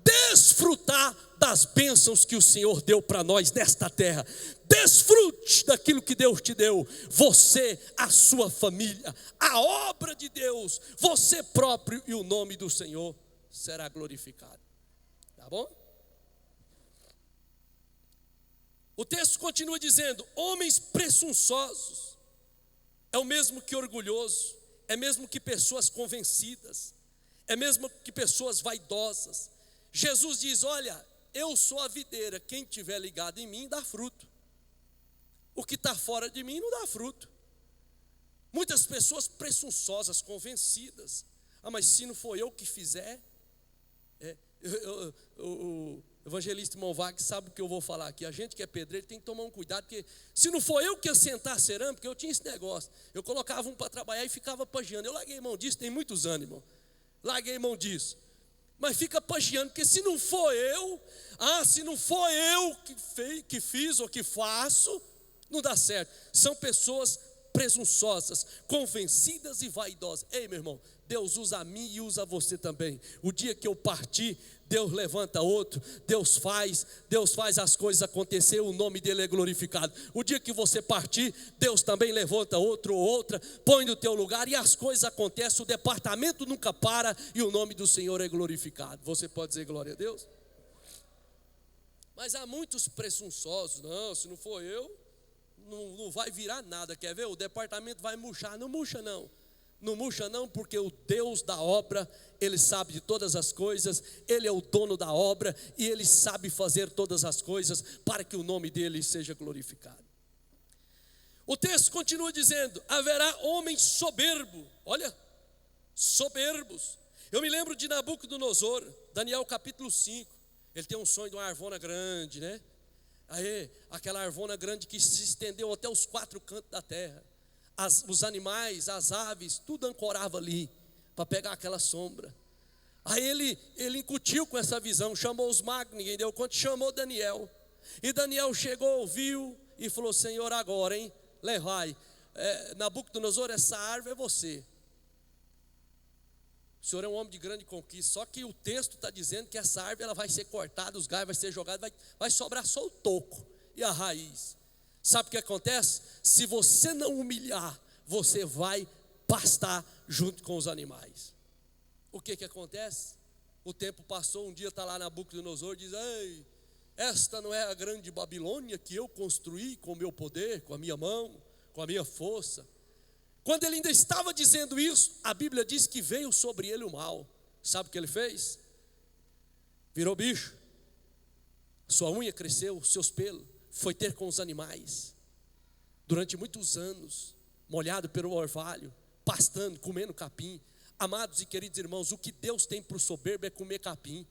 desfrutar das bênçãos que o Senhor deu para nós nesta terra. Desfrute daquilo que Deus te deu, você, a sua família, a obra de Deus, você próprio, e o nome do Senhor será glorificado. Tá bom? O texto continua dizendo: homens presunçosos é o mesmo que orgulhoso, é mesmo que pessoas convencidas, é mesmo que pessoas vaidosas. Jesus diz: olha, eu sou a videira, quem estiver ligado em mim dá fruto. O que está fora de mim não dá fruto. Muitas pessoas presunçosas, convencidas. Ah, mas se não for eu que fizer, o evangelista irmão Wagner sabe o que eu vou falar aqui. A gente que é pedreiro tem que tomar um cuidado, porque se não for eu que ia sentar a cerâmica, eu tinha esse negócio. Eu colocava um para trabalhar e ficava pagiando. Eu larguei mão disso, tem muitos anos, irmão. Larguei mão disso. Mas fica pagiando, porque se não for eu, se não for eu que fiz ou que faço, não dá certo. São pessoas presunçosas, convencidas e vaidosas. Ei, meu irmão, Deus usa a mim e usa você também. O dia que eu partir, Deus levanta outro, Deus faz as coisas acontecer, o nome dele é glorificado. O dia que você partir, Deus também levanta outro ou outra, põe no teu lugar e as coisas acontecem, o departamento nunca para e o nome do Senhor é glorificado. Você pode dizer glória a Deus? Mas há muitos presunçosos: não, se não for eu, não vai virar nada. Quer ver? O departamento vai murchar. Não murcha não. Não murcha não, porque o Deus da obra, Ele sabe de todas as coisas, Ele é o dono da obra e Ele sabe fazer todas as coisas para que o nome dEle seja glorificado. O texto continua dizendo: haverá homens soberbos. Olha, soberbos. Eu me lembro de Nabucodonosor, Daniel capítulo 5. Ele tem um sonho de uma arvona grande, né? Aí, aquela arvona grande que se estendeu até os 4 cantos da terra. Os animais, as aves, tudo ancorava ali para pegar aquela sombra. Aí ele incutiu com essa visão, chamou os magos, ninguém deu conta, chamou Daniel. E Daniel chegou, ouviu e falou: Senhor, agora, hein, levai. Nabucodonosor, essa árvore é você. O Senhor é um homem de grande conquista. Só que o texto está dizendo que essa árvore ela vai ser cortada, os galhos vai ser jogados, vai sobrar só o toco e a raiz. Sabe o que acontece? Se você não humilhar, você vai pastar junto com os animais. O que acontece? O tempo passou, um dia está lá Nabucodonosor e diz: ei, esta não é a grande Babilônia que eu construí com o meu poder, com a minha mão, com a minha força? Quando ele ainda estava dizendo isso, a Bíblia diz que veio sobre ele o mal. Sabe o que ele fez? Virou bicho. Sua unha cresceu, seus pelos, foi ter com os animais. Durante muitos anos, molhado pelo orvalho, pastando, comendo capim. Amados e queridos irmãos, o que Deus tem para o soberbo é comer capim.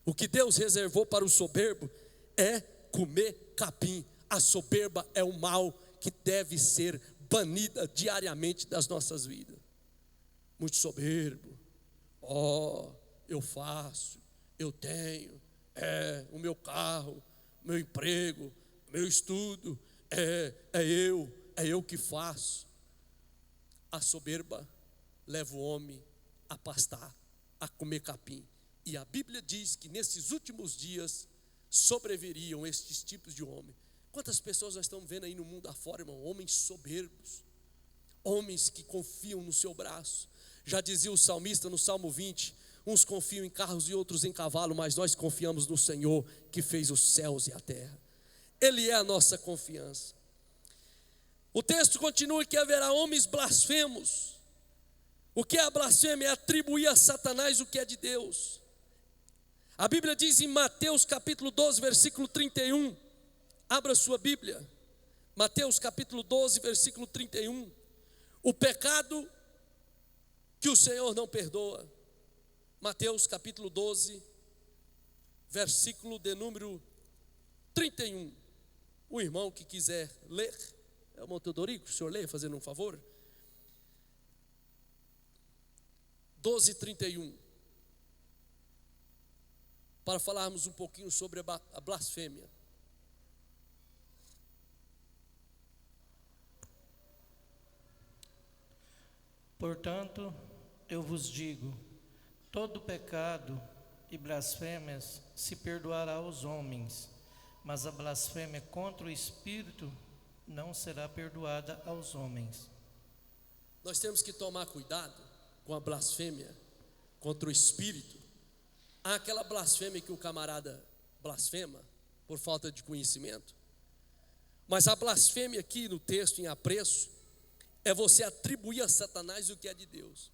O que Deus reservou para o soberbo é comer capim. A soberba é o mal que deve ser banida diariamente das nossas vidas. Muito soberbo. Eu faço, eu tenho, o meu carro, o meu emprego, o meu estudo, é eu que faço. A soberba leva o homem a pastar, a comer capim. E a Bíblia diz que nesses últimos dias sobreviriam estes tipos de homem. Quantas pessoas nós estamos vendo aí no mundo afora, irmão? Homens soberbos, homens que confiam no seu braço. Já dizia o salmista no Salmo 20: uns confiam em carros e outros em cavalo, mas nós confiamos no Senhor que fez os céus e a terra. Ele é a nossa confiança. O texto continua que haverá homens blasfemos. O que é a blasfêmia? É atribuir a Satanás o que é de Deus. A Bíblia diz em Mateus capítulo 12, versículo 31. Abra sua Bíblia. Mateus capítulo 12, versículo 31. O pecado que o Senhor não perdoa. Mateus capítulo 12, versículo de número 31. O irmão que quiser ler, é o Montodorico, o senhor lê, fazendo um favor. 12:31. Para falarmos um pouquinho sobre a blasfêmia. Portanto, eu vos digo, todo pecado e blasfêmias se perdoará aos homens, mas a blasfêmia contra o Espírito não será perdoada aos homens. Nós temos que tomar cuidado com a blasfêmia contra o Espírito. Há aquela blasfêmia que o camarada blasfema por falta de conhecimento. Mas a blasfêmia aqui no texto em apreço é você atribuir a Satanás o que é de Deus.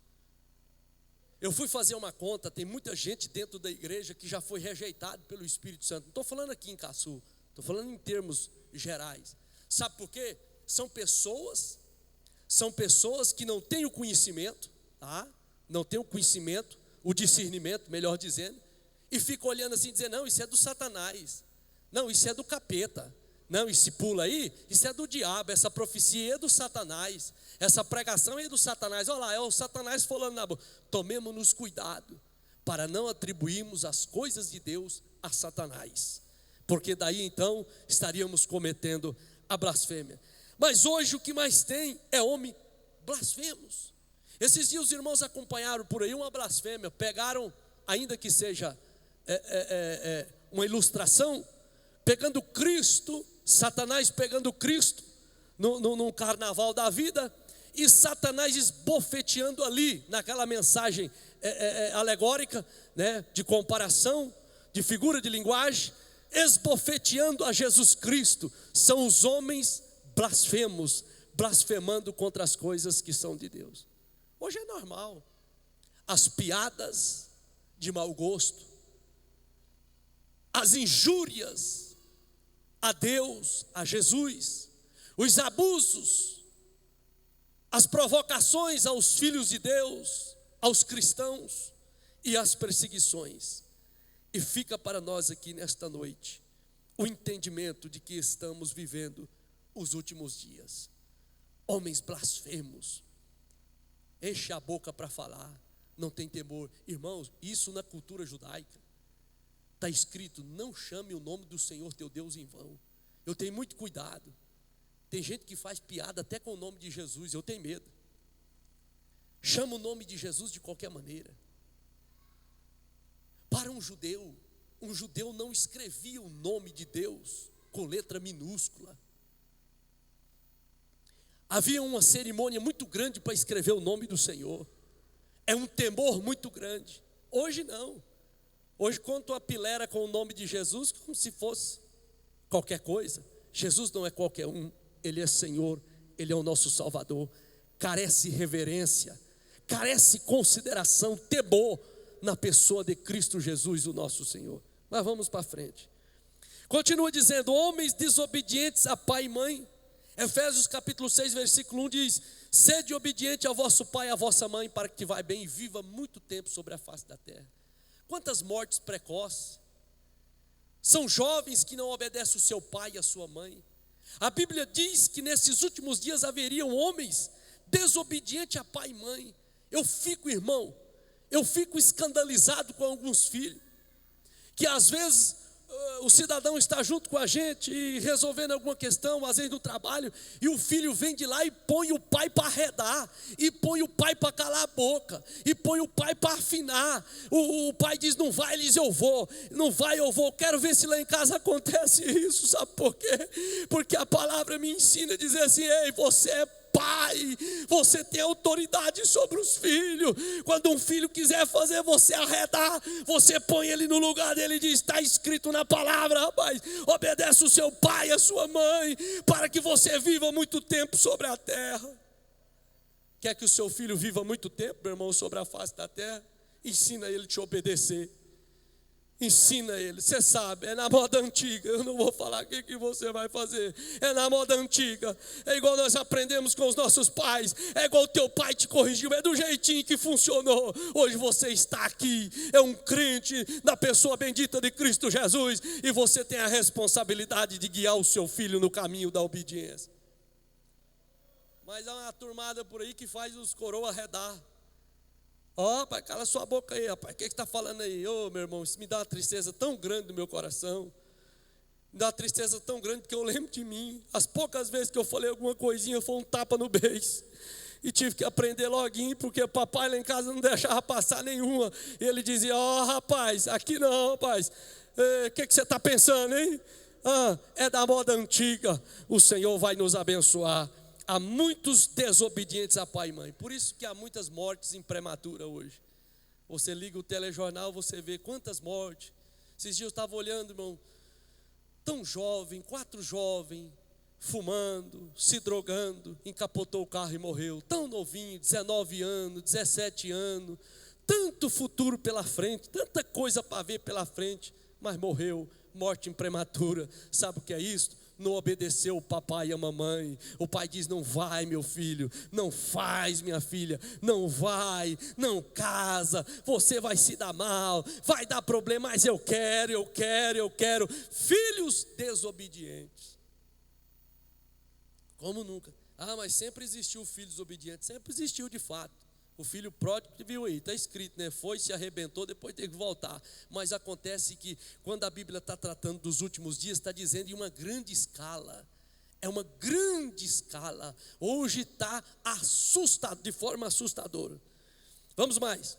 Eu fui fazer uma conta, tem muita gente dentro da igreja que já foi rejeitado pelo Espírito Santo. Não estou falando aqui em Caçu, estou falando em termos gerais. Sabe por quê? São pessoas que não têm o conhecimento, tá? Não têm o conhecimento, o discernimento, melhor dizendo, e ficam olhando assim, dizendo, não, isso é do Satanás, não, isso é do capeta, não, e se pula aí, isso é do diabo, essa profecia é do Satanás, essa pregação é do Satanás, olha lá, é o Satanás falando na boca. Tomemos-nos cuidado para não atribuirmos as coisas de Deus a Satanás, porque daí então estaríamos cometendo a blasfêmia. Mas hoje o que mais tem é homem blasfemos. Esses dias os irmãos acompanharam por aí uma blasfêmia, pegaram, ainda que seja uma ilustração, pegando Cristo, Satanás pegando Cristo num carnaval da vida, e Satanás esbofeteando ali, naquela mensagem alegórica, né, de comparação, de figura de linguagem, esbofeteando a Jesus Cristo. São os homens blasfemos, blasfemando contra as coisas que são de Deus. Hoje é normal, as piadas de mau gosto, as injúrias a Deus, a Jesus, os abusos, as provocações aos filhos de Deus, aos cristãos e as perseguições. E fica para nós aqui nesta noite o entendimento de que estamos vivendo os últimos dias. Homens blasfemos, enche a boca para falar, não tem temor. Irmãos, isso na cultura judaica está escrito, não chame o nome do Senhor teu Deus em vão. Eu tenho muito cuidado. Tem gente que faz piada até com o nome de Jesus, eu tenho medo. Chama o nome de Jesus de qualquer maneira. Para um judeu não escrevia o nome de Deus com letra minúscula. Havia uma cerimônia muito grande para escrever o nome do Senhor. É um temor muito grande. Hoje não. Hoje conta uma pilera com o nome de Jesus como se fosse qualquer coisa. Jesus não é qualquer um. Ele é Senhor, Ele é o nosso Salvador. Carece reverência, carece consideração, temor na pessoa de Cristo Jesus, o nosso Senhor. Mas vamos para frente. Continua dizendo, homens desobedientes a pai e mãe. Efésios capítulo 6, versículo 1 diz, sede obediente ao vosso pai e à vossa mãe, para que vá bem e viva muito tempo sobre a face da terra. Quantas mortes precoces. São jovens que não obedecem o seu pai e a sua mãe. A Bíblia diz que nesses últimos dias haveriam homens desobedientes a pai e mãe. Eu fico escandalizado com alguns filhos, que às vezes o cidadão está junto com a gente e resolvendo alguma questão, às vezes no trabalho, e o filho vem de lá e põe o pai para arredar, e põe o pai para calar a boca, e põe o pai para afinar. O pai diz, não vai, ele diz, eu vou, não vai, eu vou. Quero ver se lá em casa acontece isso, sabe por quê? Porque a palavra me ensina a dizer assim, ei, você é pai, você tem autoridade sobre os filhos. Quando um filho quiser fazer você arredar, você põe ele no lugar dele e diz, está escrito na palavra, rapaz, obedece o seu pai e a sua mãe, para que você viva muito tempo sobre a terra. Quer que o seu filho viva muito tempo, meu irmão, sobre a face da terra? Ensina ele a te obedecer. Ensina ele, você sabe, é na moda antiga. Eu não vou falar o que você vai fazer. É na moda antiga. É igual nós aprendemos com os nossos pais. É igual o teu pai te corrigiu. É do jeitinho que funcionou. Hoje você está aqui, é um crente da pessoa bendita de Cristo Jesus, e você tem a responsabilidade de guiar o seu filho no caminho da obediência. Mas há uma turmada por aí que faz os coroa arredar. Ó, pai, cala sua boca aí, rapaz. O que está falando aí? Ô, meu irmão, isso me dá uma tristeza tão grande no meu coração. Me dá uma tristeza tão grande que eu lembro de mim. As poucas vezes que eu falei alguma coisinha foi um tapa no beijo. E tive que aprender loguinho, porque papai lá em casa não deixava passar nenhuma. E ele dizia: rapaz, aqui não, rapaz. O que você está pensando, hein? É da moda antiga. O Senhor vai nos abençoar. Há muitos desobedientes a pai e mãe. Por isso que há muitas mortes em prematura hoje. Você liga o telejornal, você vê quantas mortes. Esses dias eu estava olhando, irmão, tão jovem, 4 jovens, fumando, se drogando, encapotou o carro e morreu. Tão novinho, 19 anos, 17 anos, tanto futuro pela frente, tanta coisa para ver pela frente, mas morreu, morte prematura. Sabe o que é isso? Não obedeceu o papai e a mamãe. O pai diz: não vai, meu filho, não faz, minha filha, não vai, não casa, você vai se dar mal, vai dar problema, mas eu quero. Filhos desobedientes. Como nunca? Mas sempre existiu filho desobediente, sempre existiu de fato. O filho pródigo, viu aí, está escrito, né? Foi, se arrebentou, depois teve que voltar. Mas acontece que quando a Bíblia está tratando dos últimos dias, está dizendo em uma grande escala. É uma grande escala. Hoje está assustado, de forma assustadora. Vamos mais.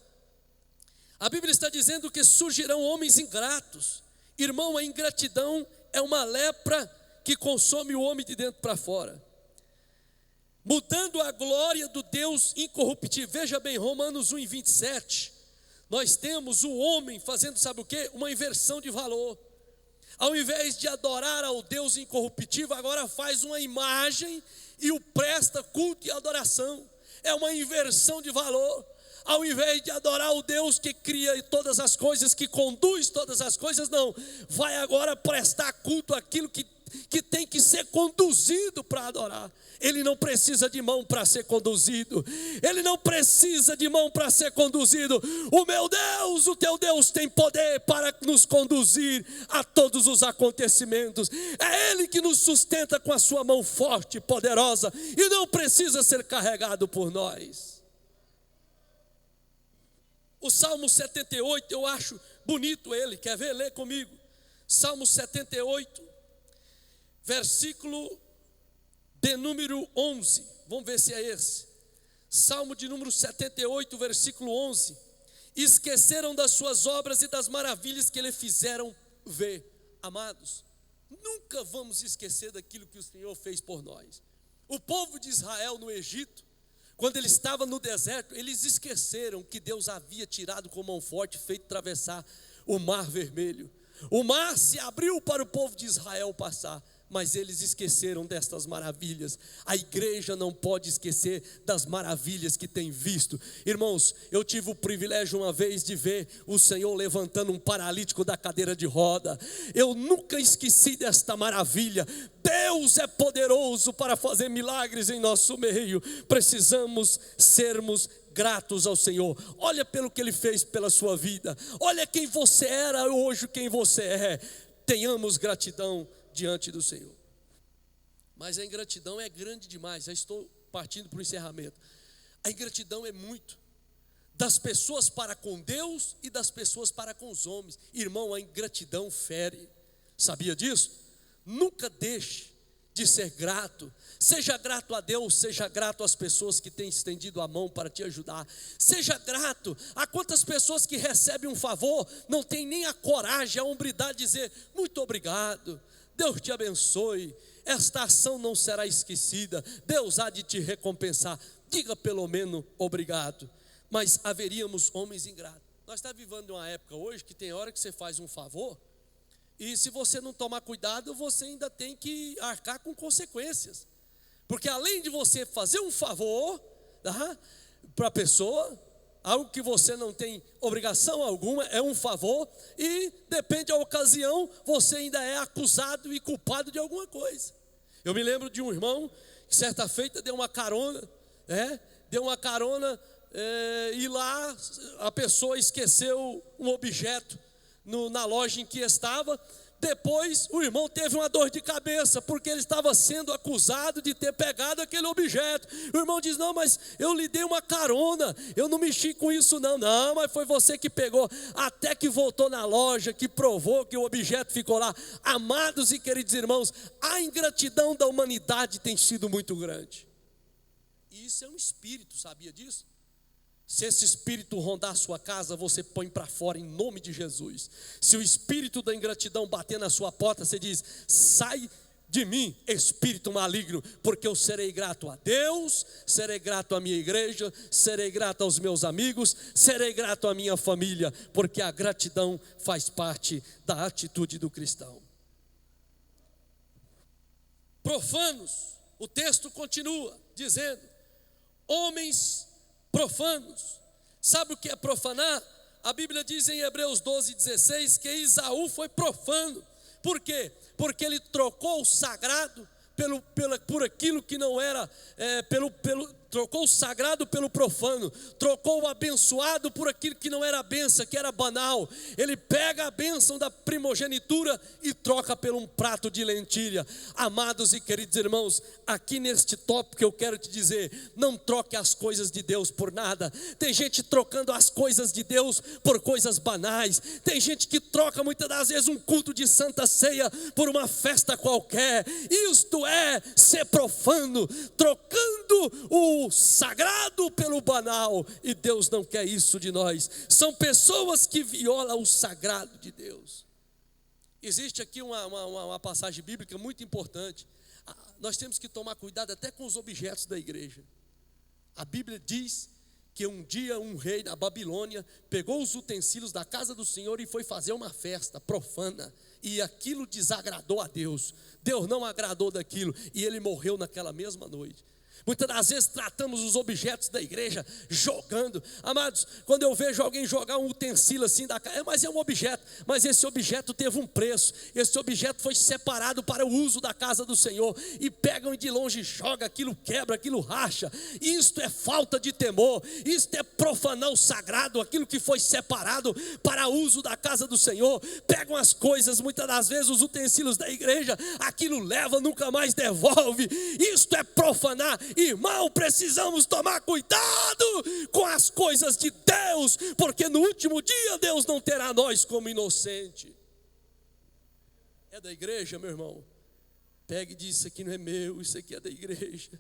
A Bíblia está dizendo que surgirão homens ingratos. Irmão, a ingratidão é uma lepra que consome o homem de dentro para fora, mudando a glória do Deus incorruptível. Veja bem, Romanos 1:27, nós temos o homem fazendo, sabe o quê? Uma inversão de valor. Ao invés de adorar ao Deus incorruptível, agora faz uma imagem e o presta culto e adoração. É uma inversão de valor. Ao invés de adorar o Deus que cria todas as coisas, que conduz todas as coisas, não, vai agora prestar culto àquilo que tem que ser conduzido para adorar. Ele não precisa de mão para ser conduzido. Ele não precisa de mão para ser conduzido. O meu Deus, o teu Deus tem poder para nos conduzir a todos os acontecimentos. É Ele que nos sustenta com a sua mão forte e poderosa, e não precisa ser carregado por nós. O Salmo 78, eu acho bonito ele. Quer ver? Lê comigo. Salmo 78, versículo de número 11, vamos ver se é esse. Salmo de número 78, versículo 11. Esqueceram das suas obras e das maravilhas que lhe fizeram ver. Amados, nunca vamos esquecer daquilo que o Senhor fez por nós. O povo de Israel no Egito, quando ele estava no deserto, eles esqueceram que Deus havia tirado com mão forte, feito atravessar o mar vermelho. O mar se abriu para o povo de Israel passar, mas eles esqueceram destas maravilhas. A igreja não pode esquecer das maravilhas que tem visto. Irmãos, eu tive o privilégio uma vez de ver o Senhor levantando um paralítico da cadeira de roda. Eu nunca esqueci desta maravilha. Deus é poderoso para fazer milagres em nosso meio. Precisamos sermos gratos ao Senhor. Olha pelo que Ele fez pela sua vida. Olha quem você era hoje, quem você é. Tenhamos gratidão diante do Senhor. Mas a ingratidão é grande demais. Já estou partindo para o encerramento. A ingratidão é muito das pessoas para com Deus e das pessoas para com os homens. Irmão, a ingratidão fere. Sabia disso? Nunca deixe de ser grato. Seja grato a Deus, seja grato às pessoas que têm estendido a mão para te ajudar. Seja grato a quantas pessoas que recebem um favor não têm nem a coragem, a hombridade de dizer muito obrigado, Deus te abençoe, esta ação não será esquecida, Deus há de te recompensar. Diga pelo menos obrigado. Mas haveríamos homens ingratos. Nós estamos vivendo uma época hoje que tem hora que você faz um favor, e se você não tomar cuidado, você ainda tem que arcar com consequências. Porque além de você fazer um favor para a pessoa, algo que você não tem obrigação alguma, é um favor, e depende da ocasião, você ainda é acusado e culpado de alguma coisa. Eu me lembro de um irmão que certa feita deu uma carona, e lá a pessoa esqueceu um objeto na loja em que estava. Depois o irmão teve uma dor de cabeça, porque ele estava sendo acusado de ter pegado aquele objeto. O irmão diz: não, mas eu lhe dei uma carona, eu não mexi com isso não. Não, mas foi você que pegou. Até que voltou na loja, que provou que o objeto ficou lá. Amados e queridos irmãos, a ingratidão da humanidade tem sido muito grande. E isso é um espírito, sabia disso? Se esse espírito rondar a sua casa, você põe para fora em nome de Jesus. Se o espírito da ingratidão bater na sua porta, você diz: sai de mim, espírito maligno, porque eu serei grato a Deus, serei grato à minha igreja, serei grato aos meus amigos, serei grato à minha família, porque a gratidão faz parte da atitude do cristão. Profanos, o texto continua dizendo: homens profanos. Sabe o que é profanar? A Bíblia diz em Hebreus 12:16 que Esaú foi profano. Por quê? Porque ele trocou o sagrado por aquilo que não era, trocou o sagrado pelo profano, trocou o abençoado por aquilo que não era bênção, que era banal. Ele pega a bênção da primogenitura e troca por um prato de lentilha. Amados e queridos irmãos, aqui neste tópico eu quero te dizer: não troque as coisas de Deus por nada. Tem gente trocando as coisas de Deus por coisas banais. Tem gente que troca muitas das vezes um culto de santa ceia por uma festa qualquer. Isto é ser profano, trocando o sagrado pelo banal, e Deus não quer isso de nós. São pessoas que violam o sagrado de Deus. Existe aqui uma passagem bíblica muito importante. Nós temos que tomar cuidado até com os objetos da igreja. A Bíblia diz que um dia um rei na Babilônia pegou os utensílios da casa do Senhor e foi fazer uma festa profana, e aquilo desagradou a Deus. Deus não agradou daquilo, e ele morreu naquela mesma noite. Muitas das vezes tratamos os objetos da igreja jogando. Amados, quando eu vejo alguém jogar um utensílio assim da casa, mas é um objeto, mas esse objeto teve um preço. Esse objeto foi separado para o uso da casa do Senhor, e pegam de longe e jogam, aquilo quebra, aquilo racha. Isto é falta de temor, isto é profanar o sagrado, aquilo que foi separado para o uso da casa do Senhor. Pegam as coisas, muitas das vezes os utensílios da igreja, aquilo leva, nunca mais devolve. Isto é profanar. Irmão, precisamos tomar cuidado com as coisas de Deus, porque no último dia Deus não terá nós como inocente. É da igreja, meu irmão? Pegue e diz: isso aqui não é meu, isso aqui é da igreja.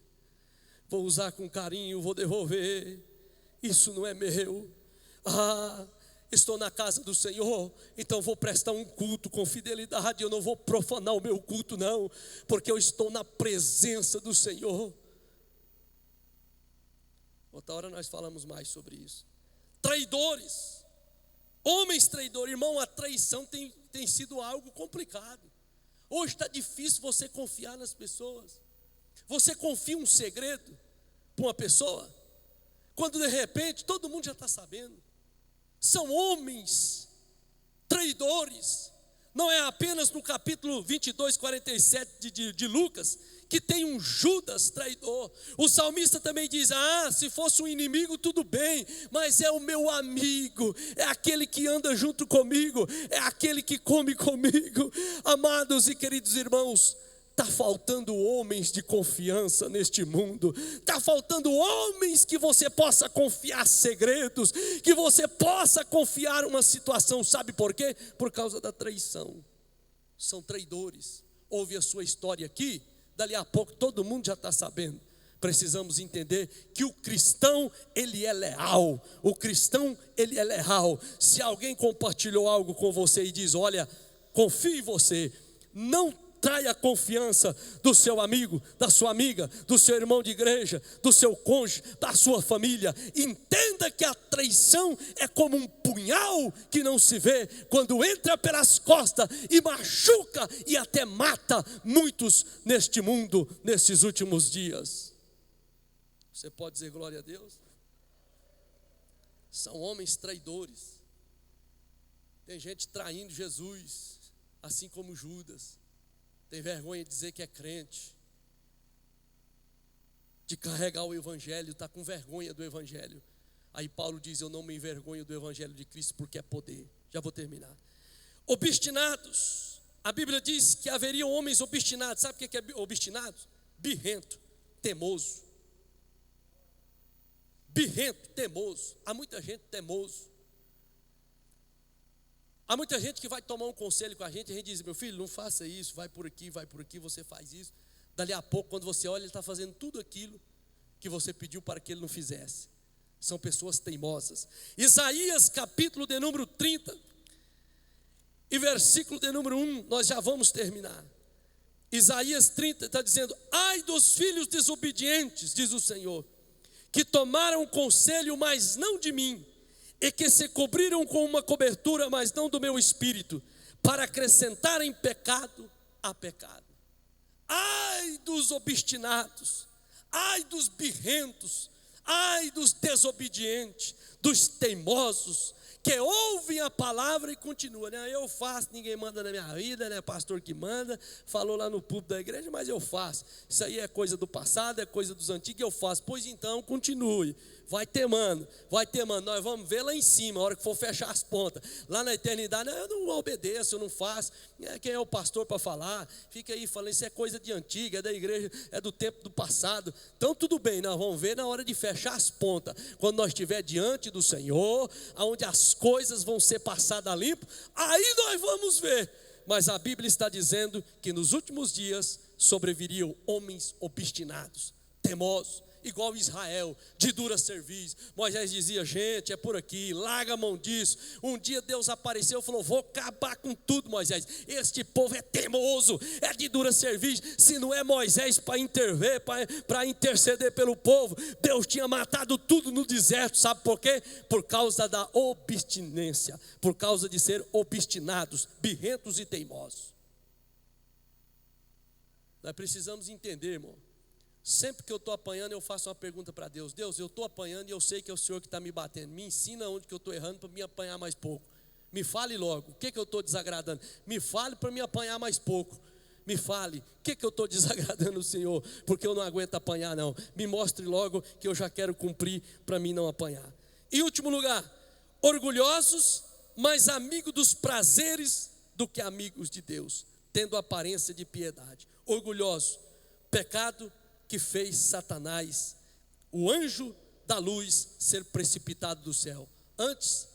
Vou usar com carinho, vou devolver. Isso não é meu. Estou na casa do Senhor, então vou prestar um culto com fidelidade. Eu não vou profanar o meu culto, não, porque eu estou na presença do Senhor. Outra hora nós falamos mais sobre isso. Traidores, homens traidores. Irmão, a traição tem sido algo complicado. Hoje está difícil você confiar nas pessoas. Você confia um segredo para uma pessoa, quando de repente todo mundo já está sabendo. São homens traidores. Não é apenas no capítulo 22, 47 de Lucas que tem um Judas traidor. O salmista também diz: se fosse um inimigo tudo bem, mas é o meu amigo, é aquele que anda junto comigo, é aquele que come comigo. Amados e queridos irmãos, está faltando homens de confiança neste mundo. Está faltando homens que você possa confiar segredos, que você possa confiar uma situação. Sabe por quê? Por causa da traição. São traidores. Ouve a sua história aqui, dali a pouco todo mundo já está sabendo. Precisamos entender que o cristão, ele é leal. O cristão, ele é leal. Se alguém compartilhou algo com você e diz: olha, confie em você, não traia a confiança do seu amigo, da sua amiga, do seu irmão de igreja, do seu cônjuge, da sua família. Entenda que a traição é como um punhal que não se vê, quando entra pelas costas e machuca e até mata muitos neste mundo, nesses últimos dias. Você pode dizer glória a Deus? São homens traidores. Tem gente traindo Jesus, assim como Judas. Tem vergonha de dizer que é crente, de carregar o evangelho, está com vergonha do evangelho. Aí Paulo diz: eu não me envergonho do evangelho de Cristo, porque é poder. Já vou terminar. Obstinados. A Bíblia diz que haveriam homens obstinados. Sabe o que é obstinados? Birrento, temoso. Birrento, temoso. Há muita gente temoso. Há muita gente que vai tomar um conselho com a gente, e a gente diz: meu filho, não faça isso, vai por aqui, você faz isso. Dali a pouco, quando você olha, ele está fazendo tudo aquilo que você pediu para que ele não fizesse. São pessoas teimosas. Isaías capítulo de número 30 e versículo de número 1, nós já vamos terminar. Isaías 30 está dizendo: ai dos filhos desobedientes, diz o Senhor, que tomaram conselho, mas não de mim, e que se cobriram com uma cobertura, mas não do meu espírito, para acrescentarem pecado a pecado. Ai dos obstinados, ai dos birrentos, ai dos desobedientes, dos teimosos, que ouvem a palavra e continuam, né? Eu faço, ninguém manda na minha vida, né? Pastor que manda, falou lá no púlpito da igreja, mas eu faço. Isso aí é coisa do passado, é coisa dos antigos, eu faço. Pois então, continue. Vai temando, nós vamos ver lá em cima, a hora que for fechar as pontas. Lá na eternidade, eu não obedeço, eu não faço. Quem é o pastor para falar? Fica aí falando, isso é coisa de antiga, é da igreja, é do tempo do passado. Então tudo bem, nós vamos ver na hora de fechar as pontas. Quando nós estiver diante do Senhor, onde as coisas vão ser passadas a limpo, aí nós vamos ver. Mas a Bíblia está dizendo que nos últimos dias sobreviriam homens obstinados, teimosos, igual Israel, de dura cerviz. Moisés dizia, gente, é por aqui, larga a mão disso. Um dia Deus apareceu e falou, vou acabar com tudo, Moisés. Este povo é teimoso, é de dura cerviz. Se não é Moisés para intervir, para interceder pelo povo, Deus tinha matado tudo no deserto. Sabe por quê? Por causa da obstinência, por causa de ser obstinados, birrentos e teimosos. Nós precisamos entender, irmão. Sempre que eu estou apanhando, eu faço uma pergunta para Deus. Deus, eu estou apanhando e eu sei que é o Senhor que está me batendo. Me ensina onde que eu estou errando para me apanhar mais pouco. Me fale logo, o que eu estou desagradando? Me fale para me apanhar mais pouco. Me fale, o que eu estou desagradando o Senhor? Porque eu não aguento apanhar não. Me mostre logo que eu já quero cumprir para mim não apanhar. Em último lugar, orgulhosos, mais amigos dos prazeres do que amigos de Deus, tendo aparência de piedade. Orgulhoso, pecado que fez Satanás, o anjo da luz, ser precipitado do céu. Antes,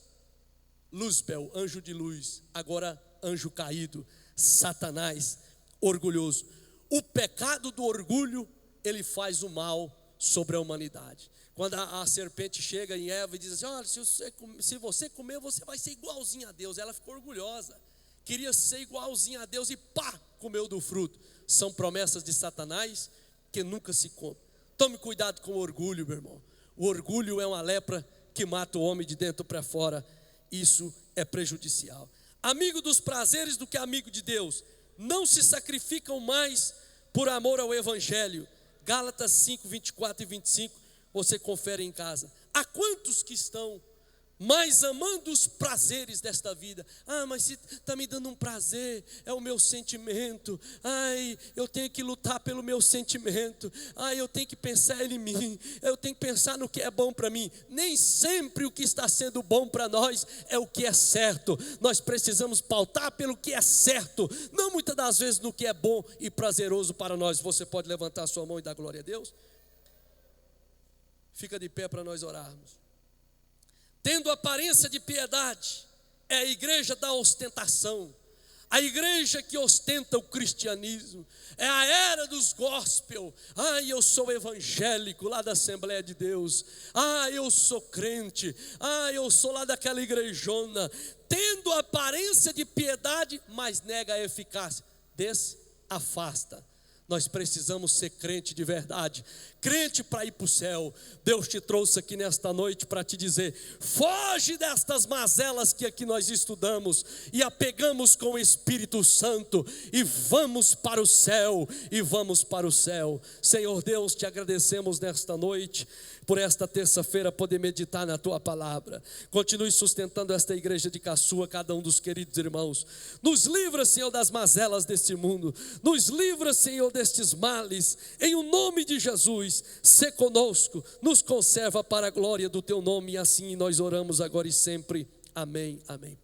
Luzbel, anjo de luz, agora anjo caído, Satanás, orgulhoso. O pecado do orgulho, ele faz o mal sobre a humanidade. Quando a serpente chega em Eva e diz assim, olha, se você comer, você vai ser igualzinho a Deus. Ela ficou orgulhosa, queria ser igualzinho a Deus e pá, comeu do fruto. São promessas de Satanás que nunca se come. Tome cuidado com o orgulho, meu irmão. O orgulho é uma lepra que mata o homem de dentro para fora. Isso é prejudicial. Amigo dos prazeres do que amigo de Deus. Não se sacrificam mais por amor ao evangelho. Gálatas 5, 24 e 25. Você confere em casa. Há quantos que estão mais amando os prazeres desta vida? Ah, mas se está me dando um prazer, é o meu sentimento. Ai, eu tenho que lutar pelo meu sentimento. Ai, eu tenho que pensar em mim. Eu tenho que pensar no que é bom para mim. Nem sempre o que está sendo bom para nós é o que é certo. Nós precisamos pautar pelo que é certo, não muitas das vezes no que é bom e prazeroso para nós. Você pode levantar a sua mão e dar glória a Deus? Fica de pé para nós orarmos. Tendo aparência de piedade, é a igreja da ostentação, a igreja que ostenta o cristianismo, é a era dos gospel. Ai, eu sou evangélico lá da Assembleia de Deus, eu sou crente, eu sou lá daquela igrejona, tendo aparência de piedade, mas nega a eficácia, afasta. Nós precisamos ser crente de verdade, crente para ir para o céu. Deus te trouxe aqui nesta noite para te dizer, foge destas mazelas que aqui nós estudamos, e apegamos com o Espírito Santo, e vamos para o céu, Senhor Deus, te agradecemos nesta noite, por esta terça-feira poder meditar na tua palavra. Continue sustentando esta igreja de Caçua, cada um dos queridos irmãos. Nos livra, Senhor, das mazelas deste mundo, nos livra, Senhor, destes males, em o nome de Jesus. Sê conosco, nos conserva para a glória do teu nome, e assim nós oramos agora e sempre. Amém, amém.